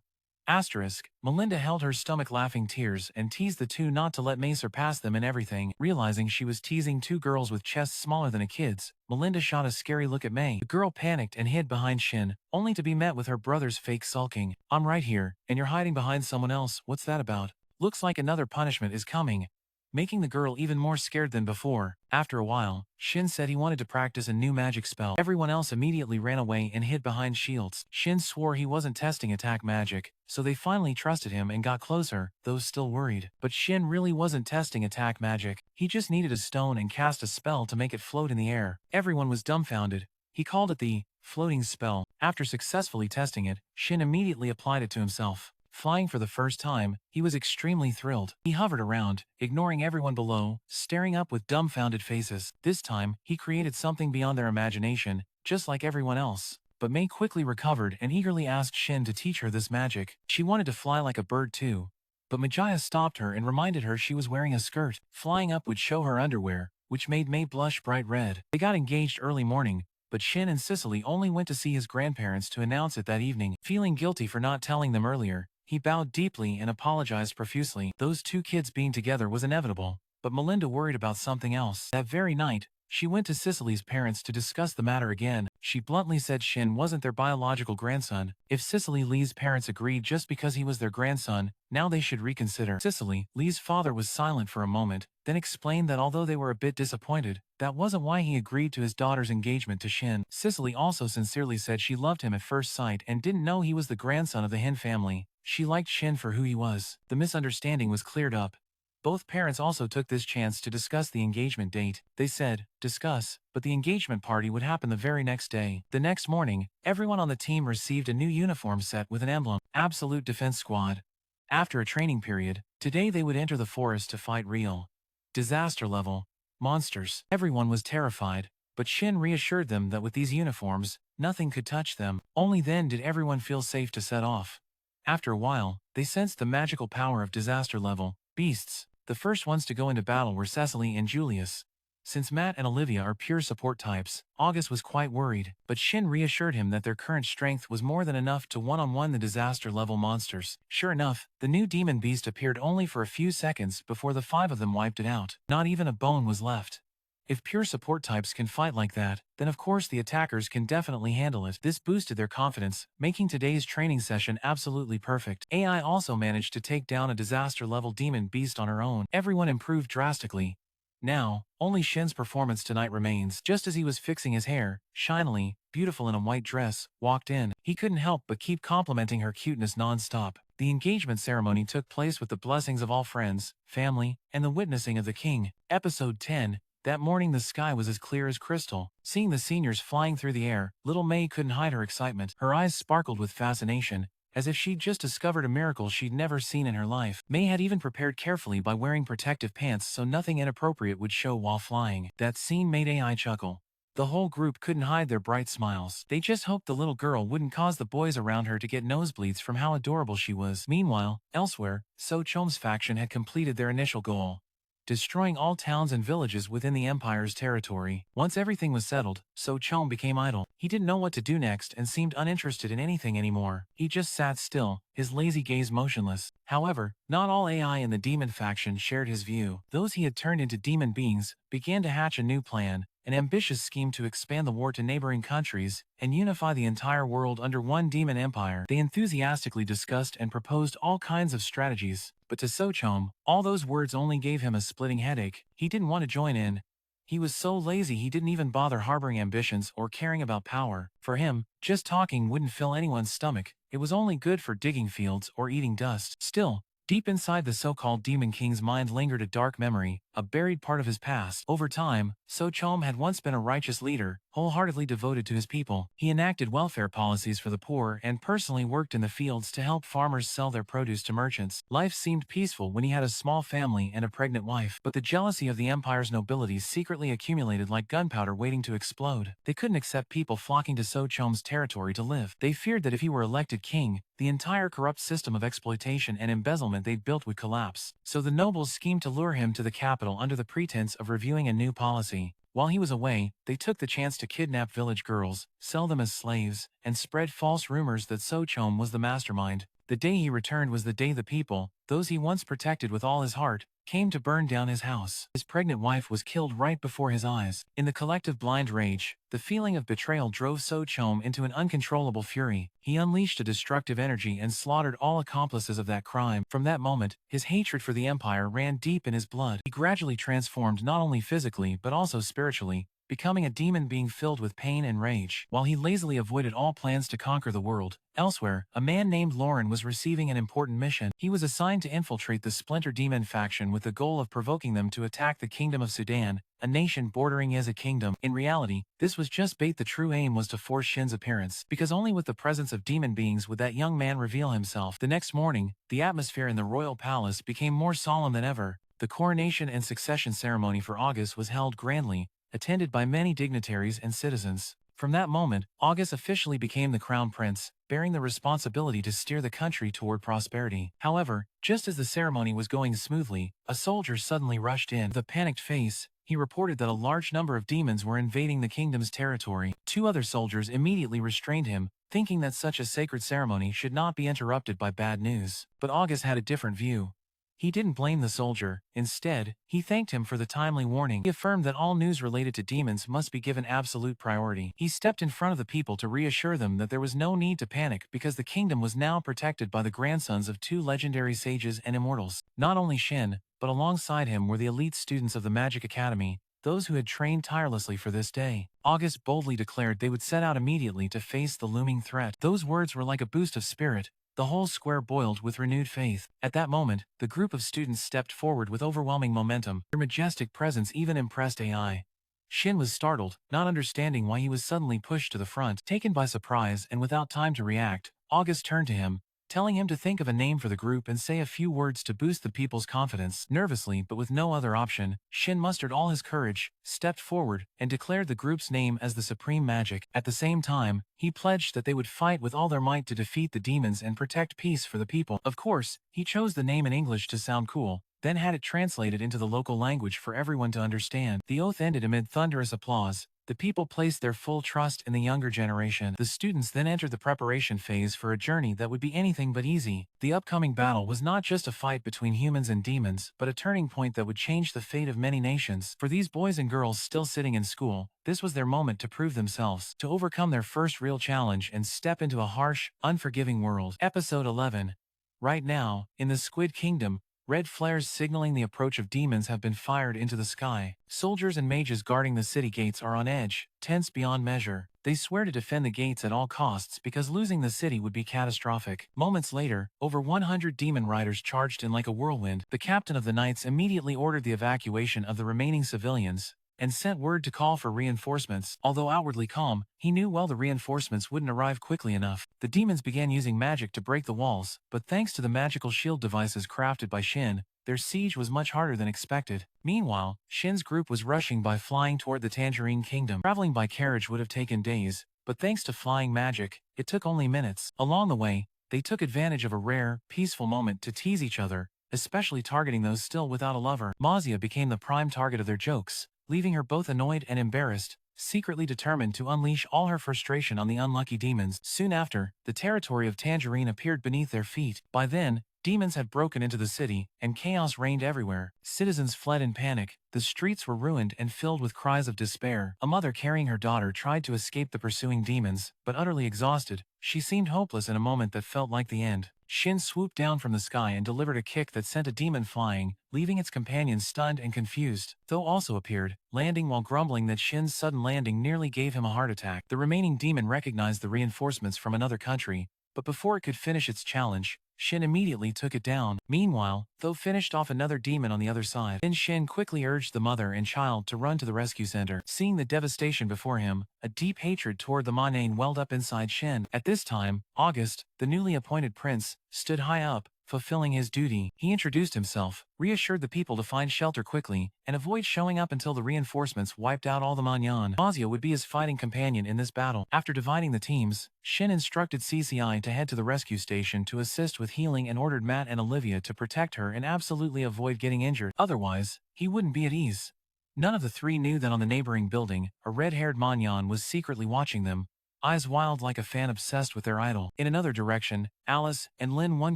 Asterisk, Melinda held her stomach laughing tears and teased the two not to let May surpass them in everything. Realizing she was teasing two girls with chests smaller than a kid's, Melinda shot a scary look at May. The girl panicked and hid behind Shin, only to be met with her brother's fake sulking. "I'm right here, and you're hiding behind someone else, what's that about? Looks like another punishment is coming." Making the girl even more scared than before. After a while, Shin said he wanted to practice a new magic spell. Everyone else immediately ran away and hid behind shields. Shin swore he wasn't testing attack magic, so they finally trusted him and got closer, though still worried. But Shin really wasn't testing attack magic. He just needed a stone and cast a spell to make it float in the air. Everyone was dumbfounded. He called it the floating spell. After successfully testing it, Shin immediately applied it to himself. Flying for the first time, he was extremely thrilled. He hovered around, ignoring everyone below, staring up with dumbfounded faces. This time, he created something beyond their imagination, just like everyone else. But May quickly recovered and eagerly asked Shin to teach her this magic. She wanted to fly like a bird too. But Majaya stopped her and reminded her she was wearing a skirt. Flying up would show her underwear, which made May blush bright red. They got engaged early morning, but Shin and Cecily only went to see his grandparents to announce it that evening. Feeling guilty for not telling them earlier, he bowed deeply and apologized profusely. Those two kids being together was inevitable, but Melinda worried about something else. That very night, she went to Cecily's parents to discuss the matter again. She bluntly said Shin wasn't their biological grandson. If Cecily Lee's parents agreed just because he was their grandson, now they should reconsider. Cecily Lee's father was silent for a moment, then explained that although they were a bit disappointed, that wasn't why he agreed to his daughter's engagement to Shin. Cecily also sincerely said she loved him at first sight and didn't know he was the grandson of the Hin family. She liked Shin for who he was. The misunderstanding was cleared up. Both parents also took this chance to discuss the engagement date. They said, discuss, but the engagement party would happen the very next day. The next morning, everyone on the team received a new uniform set with an emblem, Absolute Defense Squad. After a training period, today they would enter the forest to fight real disaster level monsters. Everyone was terrified, but Shin reassured them that with these uniforms, nothing could touch them. Only then did everyone feel safe to set off. After a while, they sensed the magical power of disaster level beasts. The first ones to go into battle were Cecily and Julius. Since Matt and Olivia are pure support types, August was quite worried, but Shin reassured him that their current strength was more than enough to one-on-one the disaster-level monsters. Sure enough, the new demon beast appeared only for a few seconds before the 5 of them wiped it out. Not even a bone was left. If pure support types can fight like that, then of course the attackers can definitely handle it. This boosted their confidence, making today's training session absolutely perfect. AI also managed to take down a disaster-level demon beast on her own. Everyone improved drastically. Now, only Shin's performance tonight remains. Just as he was fixing his hair, Shinily, beautiful in a white dress, walked in. He couldn't help but keep complimenting her cuteness non-stop. The engagement ceremony took place with the blessings of all friends, family, and the witnessing of the king. Episode 10. That morning the sky was as clear as crystal. Seeing the seniors flying through the air, little May couldn't hide her excitement. Her eyes sparkled with fascination, as if she'd just discovered a miracle she'd never seen in her life. May had even prepared carefully by wearing protective pants so nothing inappropriate would show while flying. That scene made AI chuckle. The whole group couldn't hide their bright smiles. They just hoped the little girl wouldn't cause the boys around her to get nosebleeds from how adorable she was. Meanwhile, elsewhere, So Chom's faction had completed their initial goal, destroying all towns and villages within the Empire's territory. Once everything was settled, So Chom became idle. He didn't know what to do next and seemed uninterested in anything anymore. He just sat still, his lazy gaze motionless. However, not all AI in the demon faction shared his view. Those he had turned into demon beings began to hatch a new plan, an ambitious scheme to expand the war to neighboring countries and unify the entire world under one demon empire. They enthusiastically discussed and proposed all kinds of strategies, but to Sochom, all those words only gave him a splitting headache. He didn't want to join in. He was so lazy he didn't even bother harboring ambitions or caring about power. For him, just talking wouldn't fill anyone's stomach. It was only good for digging fields or eating dust. Still, deep inside the so-called Demon King's mind lingered a dark memory, a buried part of his past. Over time, So Chom had once been a righteous leader, wholeheartedly devoted to his people. He enacted welfare policies for the poor and personally worked in the fields to help farmers sell their produce to merchants. Life seemed peaceful when he had a small family and a pregnant wife, but the jealousy of the Empire's nobility secretly accumulated like gunpowder waiting to explode. They couldn't accept people flocking to So Chom's territory to live. They feared that if he were elected king, the entire corrupt system of exploitation and embezzlement they'd built would collapse. So the nobles schemed to lure him to the capital under the pretense of reviewing a new policy. While he was away, they took the chance to kidnap village girls, sell them as slaves, and spread false rumors that So Chom was the mastermind. The day he returned was the day the people, those he once protected with all his heart, came to burn down his house. His pregnant wife was killed right before his eyes. In the collective blind rage, the feeling of betrayal drove So Chom into an uncontrollable fury. He unleashed a destructive energy and slaughtered all accomplices of that crime. From that moment, his hatred for the Empire ran deep in his blood. He gradually transformed not only physically but also spiritually, becoming a demon being filled with pain and rage. While he lazily avoided all plans to conquer the world, elsewhere, a man named Lauren was receiving an important mission. He was assigned to infiltrate the Splinter Demon faction with the goal of provoking them to attack the Kingdom of Sudan, a nation bordering as a kingdom. In reality, this was just bait. The true aim was to force Shin's appearance, because only with the presence of demon beings would that young man reveal himself. The next morning, the atmosphere in the royal palace became more solemn than ever. The coronation and succession ceremony for August was held grandly, attended by many dignitaries and citizens. From that moment, August officially became the crown prince, bearing the responsibility to steer the country toward prosperity. However, just as the ceremony was going smoothly, a soldier suddenly rushed in. With a panicked face, he reported that a large number of demons were invading the kingdom's territory. 2 other soldiers immediately restrained him, thinking that such a sacred ceremony should not be interrupted by bad news. But August had a different view. He didn't blame the soldier. Instead, he thanked him for the timely warning. He affirmed that all news related to demons must be given absolute priority. He stepped in front of the people to reassure them that there was no need to panic because the kingdom was now protected by the grandsons of 2 legendary sages and immortals. Not only Shin, but alongside him were the elite students of the Magic Academy, those who had trained tirelessly for this day. August boldly declared they would set out immediately to face the looming threat. Those words were like a boost of spirit. The whole square boiled with renewed faith. At that moment, the group of students stepped forward with overwhelming momentum. Their majestic presence even impressed AI. Shin was startled, not understanding why he was suddenly pushed to the front. Taken by surprise and without time to react, August turned to him, telling him to think of a name for the group and say a few words to boost the people's confidence. Nervously, but with no other option, Shin mustered all his courage, stepped forward, and declared the group's name as the Supreme Magic. At the same time, he pledged that they would fight with all their might to defeat the demons and protect peace for the people. Of course, he chose the name in English to sound cool, then had it translated into the local language for everyone to understand. The oath ended amid thunderous applause. The people placed their full trust in the younger generation. The students then entered the preparation phase for a journey that would be anything but easy. The upcoming battle was not just a fight between humans and demons, but a turning point that would change the fate of many nations. For these boys and girls still sitting in school, this was their moment to prove themselves, to overcome their first real challenge and step into a harsh, unforgiving world. Episode 11. Right now, in the Squid Kingdom, red flares signaling the approach of demons have been fired into the sky. Soldiers and mages guarding the city gates are on edge, tense beyond measure. They swear to defend the gates at all costs because losing the city would be catastrophic. Moments later, over 100 demon riders charged in like a whirlwind. The captain of the knights immediately ordered the evacuation of the remaining civilians and sent word to call for reinforcements. Although outwardly calm, he knew well the reinforcements wouldn't arrive quickly enough. The demons began using magic to break the walls, but thanks to the magical shield devices crafted by Shin, their siege was much harder than expected. Meanwhile, Shin's group was rushing by flying toward the Tangerine Kingdom. Traveling by carriage would have taken days, but thanks to flying magic, it took only minutes. Along the way, they took advantage of a rare, peaceful moment to tease each other, especially targeting those still without a lover. Mazia became the prime target of their jokes, leaving her both annoyed and embarrassed, secretly determined to unleash all her frustration on the unlucky demons. Soon after, the territory of Tangerine appeared beneath their feet. By then, demons had broken into the city, and chaos reigned everywhere. Citizens fled in panic, the streets were ruined and filled with cries of despair. A mother carrying her daughter tried to escape the pursuing demons, but utterly exhausted, she seemed hopeless in a moment that felt like the end. Shin swooped down from the sky and delivered a kick that sent a demon flying, leaving its companions stunned and confused. Tho also appeared, landing while grumbling that Shin's sudden landing nearly gave him a heart attack. The remaining demon recognized the reinforcements from another country, but before it could finish its challenge, Shin immediately took it down. Meanwhile, Tho finished off another demon on the other side. Then Shin quickly urged the mother and child to run to the rescue center. Seeing the devastation before him, a deep hatred toward the Manane welled up inside Shin. At this time, August, the newly appointed prince, stood high up, fulfilling his duty. He introduced himself, reassured the people to find shelter quickly, and avoid showing up until the reinforcements wiped out all the Manyan. Mazia would be his fighting companion in this battle. After dividing the teams, Shin instructed Cecily to head to the rescue station to assist with healing and ordered Matt and Olivia to protect her and absolutely avoid getting injured. Otherwise, he wouldn't be at ease. None of the three knew that on the neighboring building, a red-haired Manyan was secretly watching them, eyes wild like a fan obsessed with their idol. In another direction, Alice and Lynn, one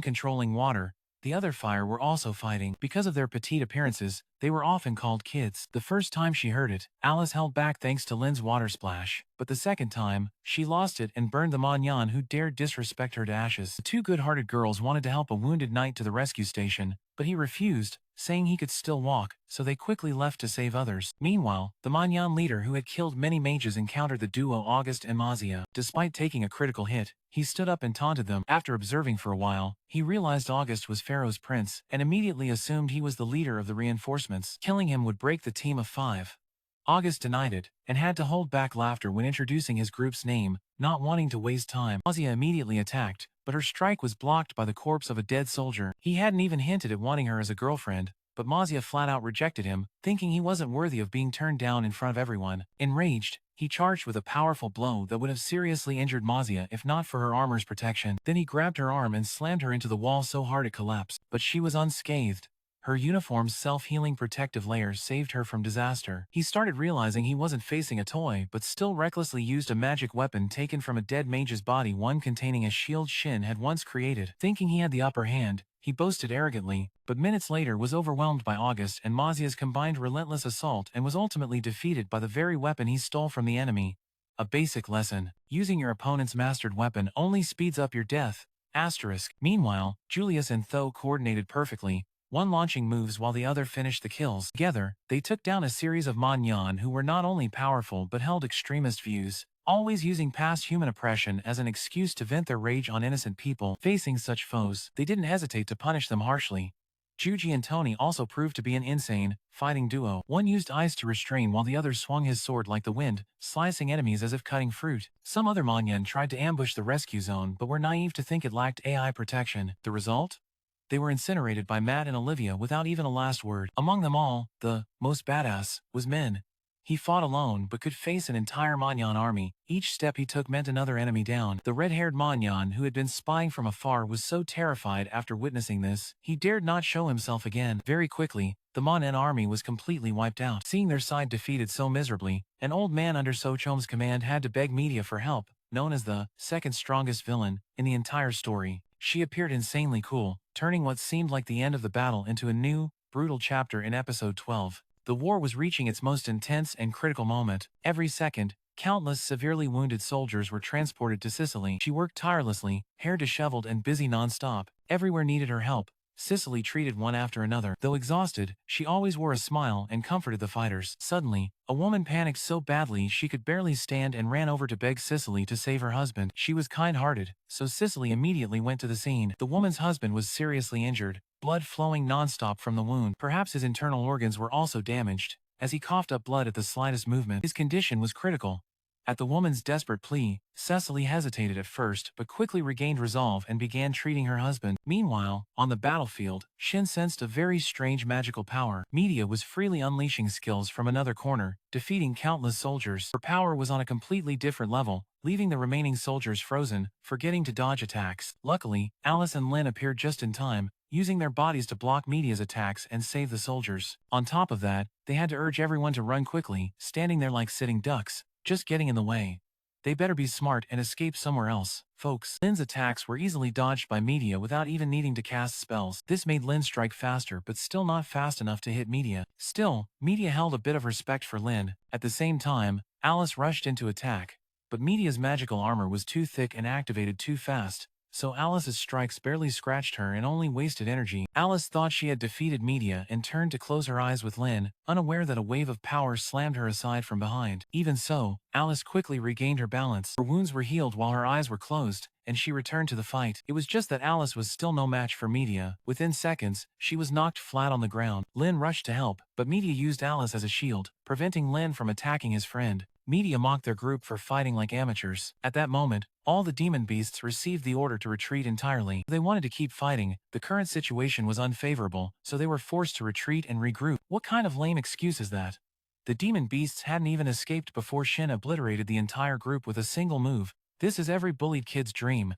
controlling water, the other fire, were also fighting. Because of their petite appearances, they were often called kids. The first time she heard it, Alice held back thanks to Lynn's water splash. But the second time, she lost it and burned the Manyan who dared disrespect her to ashes. The two good-hearted girls wanted to help a wounded knight to the rescue station, but he refused, saying he could still walk, so they quickly left to save others. Meanwhile, the Manyan leader who had killed many mages encountered the duo August and Mazia. Despite taking a critical hit, he stood up and taunted them. After observing for a while, he realized August was Pharaoh's prince, and immediately assumed he was the leader of the reinforcements. Killing him would break the team of 5. August denied it, and had to hold back laughter when introducing his group's name, not wanting to waste time. Mazia immediately attacked, but her strike was blocked by the corpse of a dead soldier. He hadn't even hinted at wanting her as a girlfriend, but Mazia flat out rejected him, thinking he wasn't worthy of being turned down in front of everyone. Enraged, he charged with a powerful blow that would have seriously injured Mazia if not for her armor's protection. Then he grabbed her arm and slammed her into the wall so hard it collapsed, but she was unscathed. Her uniform's self-healing protective layer saved her from disaster. He started realizing he wasn't facing a toy, but still recklessly used a magic weapon taken from a dead mage's body, one containing a shield Shin had once created. Thinking he had the upper hand, he boasted arrogantly, but minutes later was overwhelmed by August and Mazia's combined relentless assault and was ultimately defeated by the very weapon he stole from the enemy. A basic lesson: using your opponent's mastered weapon only speeds up your death. Meanwhile, Julius and Tho coordinated perfectly, one launching moves while the other finished the kills. Together, they took down a series of Manyan who were not only powerful but held extremist views, always using past human oppression as an excuse to vent their rage on innocent people. Facing such foes, they didn't hesitate to punish them harshly. Juji and Tony also proved to be an insane, fighting duo. One used ice to restrain while the other swung his sword like the wind, slicing enemies as if cutting fruit. Some other Manyan tried to ambush the rescue zone but were naive to think it lacked AI protection. The result? They were incinerated by Matt and Olivia without even a last word. Among them all, the most badass was Min. He fought alone but could face an entire Manyan army. Each step he took meant another enemy down. The red-haired Manyan who had been spying from afar was so terrified after witnessing this, he dared not show himself again. Very quickly, the Manyan army was completely wiped out. Seeing their side defeated so miserably, an old man under Sochom's command had to beg Media for help. Known as the second strongest villain in the entire story, she appeared insanely cool, turning what seemed like the end of the battle into a new, brutal chapter in episode 12. The war was reaching its most intense and critical moment. Every second, countless severely wounded soldiers were transported to Cecily. She worked tirelessly, hair disheveled and busy non-stop. Everywhere needed her help. Cecily treated one after another. Though exhausted, she always wore a smile and comforted the fighters. Suddenly, a woman panicked so badly she could barely stand and ran over to beg Cecily to save her husband. She was kind-hearted, so Cecily immediately went to the scene. The woman's husband was seriously injured, blood flowing non-stop from the wound. Perhaps his internal organs were also damaged, as he coughed up blood at the slightest movement. His condition was critical. At the woman's desperate plea, Cecily hesitated at first but quickly regained resolve and began treating her husband. Meanwhile, on the battlefield, Shin sensed a very strange magical power. Media was freely unleashing skills from another corner, defeating countless soldiers. Her power was on a completely different level, leaving the remaining soldiers frozen, forgetting to dodge attacks. Luckily, Alice and Lin appeared just in time, using their bodies to block Media's attacks and save the soldiers. On top of that, they had to urge everyone to run quickly, standing there like sitting ducks, just getting in the way. They better be smart and escape somewhere else, folks. Lin's attacks were easily dodged by Media without even needing to cast spells. This made Lin strike faster but still not fast enough to hit Media. Still, Media held a bit of respect for Lin. At the same time, Alice rushed into attack, but Media's magical armor was too thick and activated too fast, so Alice's strikes barely scratched her and only wasted energy. Alice thought she had defeated Media and turned to close her eyes with Lin, unaware that a wave of power slammed her aside from behind. Even so, Alice quickly regained her balance. Her wounds were healed while her eyes were closed, and she returned to the fight. It was just that Alice was still no match for Media. Within seconds, she was knocked flat on the ground. Lin rushed to help, but Media used Alice as a shield, preventing Lin from attacking his friend. Media mocked their group for fighting like amateurs. At that moment, all the demon beasts received the order to retreat entirely. They wanted to keep fighting. The current situation was unfavorable, so they were forced to retreat and regroup. What kind of lame excuse is that? The demon beasts hadn't even escaped before Shin obliterated the entire group with a single move. This is every bullied kid's dream.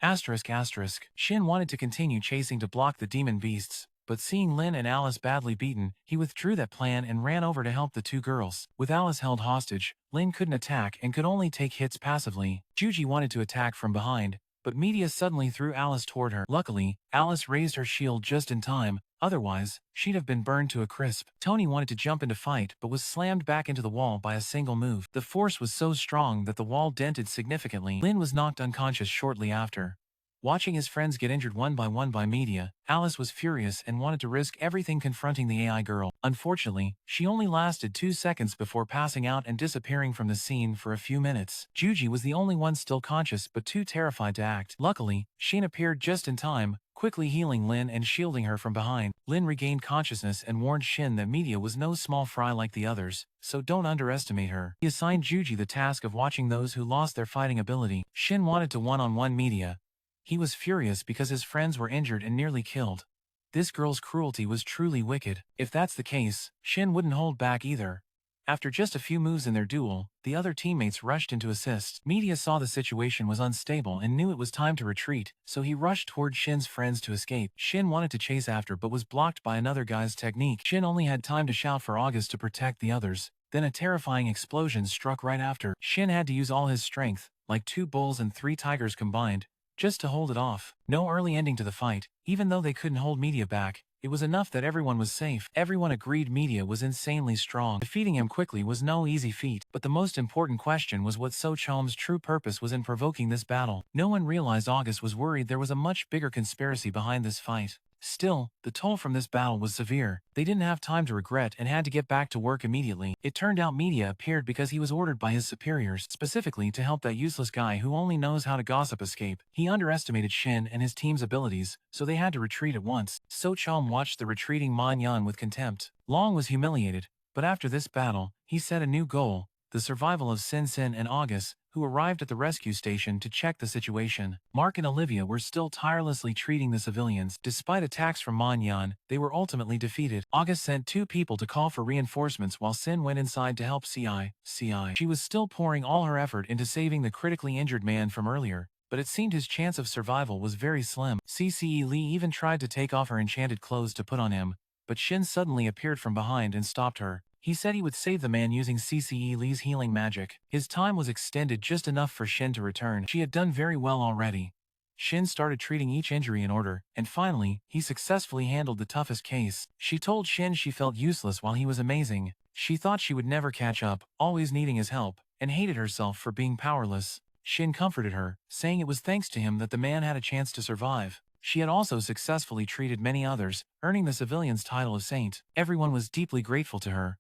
Asterisk asterisk. Shin wanted to continue chasing to block the demon beasts, but seeing Lin and Alice badly beaten, he withdrew that plan and ran over to help the two girls. With Alice held hostage, Lin couldn't attack and could only take hits passively. Juji wanted to attack from behind, but Media suddenly threw Alice toward her. Luckily, Alice raised her shield just in time, otherwise, she'd have been burned to a crisp. Tony wanted to jump into fight but was slammed back into the wall by a single move. The force was so strong that the wall dented significantly. Lin was knocked unconscious shortly after. Watching his friends get injured one by Media, Alice was furious and wanted to risk everything confronting the AI girl. Unfortunately, she only lasted 2 seconds before passing out and disappearing from the scene for a few minutes. Juji was the only one still conscious but too terrified to act. Luckily, Shin appeared just in time, quickly healing Lin and shielding her from behind. Lin regained consciousness and warned Shin that Media was no small fry like the others, so don't underestimate her. He assigned Juji the task of watching those who lost their fighting ability. Shin wanted to one-on-one Media. He was furious because his friends were injured and nearly killed. This girl's cruelty was truly wicked. If that's the case, Shin wouldn't hold back either. After just a few moves in their duel, the other teammates rushed in to assist. Media saw the situation was unstable and knew it was time to retreat, so he rushed toward Shin's friends to escape. Shin wanted to chase after but was blocked by another guy's technique. Shin only had time to shout for August to protect the others. Then a terrifying explosion struck right after. Shin had to use all his strength, like 2 bulls and 3 tigers combined, just to hold it off. No early ending to the fight. Even though they couldn't hold Media back, it was enough that everyone was safe. Everyone agreed Media was insanely strong. Defeating him quickly was no easy feat. But the most important question was what Sochom's true purpose was in provoking this battle. No one realized August was worried there was a much bigger conspiracy behind this fight. Still, the toll from this battle was severe. They didn't have time to regret and had to get back to work immediately. It turned out Media appeared because he was ordered by his superiors, specifically to help that useless guy who only knows how to gossip escape. He underestimated Shin and his team's abilities, so they had to retreat at once. Sochom watched the retreating Man Yan with contempt. Long was humiliated, but after this battle, he set a new goal: the survival of Sin and August, who arrived at the rescue station to check the situation. Mark and Olivia were still tirelessly treating the civilians. Despite attacks from Manyan, they were ultimately defeated. August sent 2 people to call for reinforcements while Sin went inside to help Ci. She was still pouring all her effort into saving the critically injured man from earlier, but it seemed his chance of survival was very slim. Cecily even tried to take off her enchanted clothes to put on him, but Shin suddenly appeared from behind and stopped her. He said he would save the man using Cecili's healing magic. His time was extended just enough for Shin to return. She had done very well already. Shin started treating each injury in order, and finally, he successfully handled the toughest case. She told Shin she felt useless while he was amazing. She thought she would never catch up, always needing his help, and hated herself for being powerless. Shin comforted her, saying it was thanks to him that the man had a chance to survive. She had also successfully treated many others, earning the civilian's title of saint. Everyone was deeply grateful to her.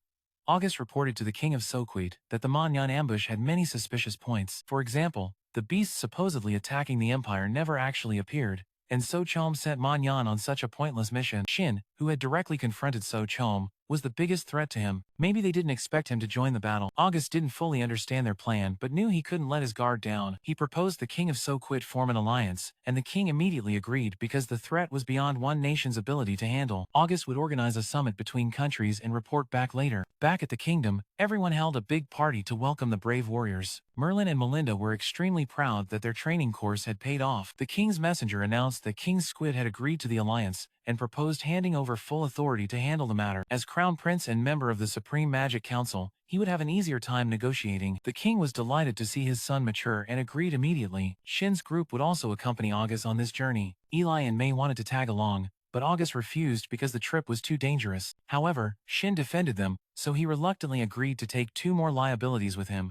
August reported to the king of Soquit that the Manyan ambush had many suspicious points. For example, the beasts supposedly attacking the empire never actually appeared, and So Chom sent Manyan on such a pointless mission. Shin, who had directly confronted So Chom, was the biggest threat to him. Maybe they didn't expect him to join the battle. August didn't fully understand their plan but knew he couldn't let his guard down. He proposed the king of Soquit form an alliance, and the king immediately agreed because the threat was beyond one nation's ability to handle. August would organize a summit between countries and report back later. Back at the kingdom, everyone held a big party to welcome the brave warriors. Merlin and Melinda were extremely proud that their training course had paid off. The king's messenger announced that King Squid had agreed to the alliance and proposed handing over full authority to handle the matter. As crown prince and member of the Supreme Magic Council, he would have an easier time negotiating. The king was delighted to see his son mature and agreed immediately. Shin's group would also accompany August on this journey. Eli and May wanted to tag along, but August refused because the trip was too dangerous. However, Shin defended them, so he reluctantly agreed to take 2 more liabilities with him.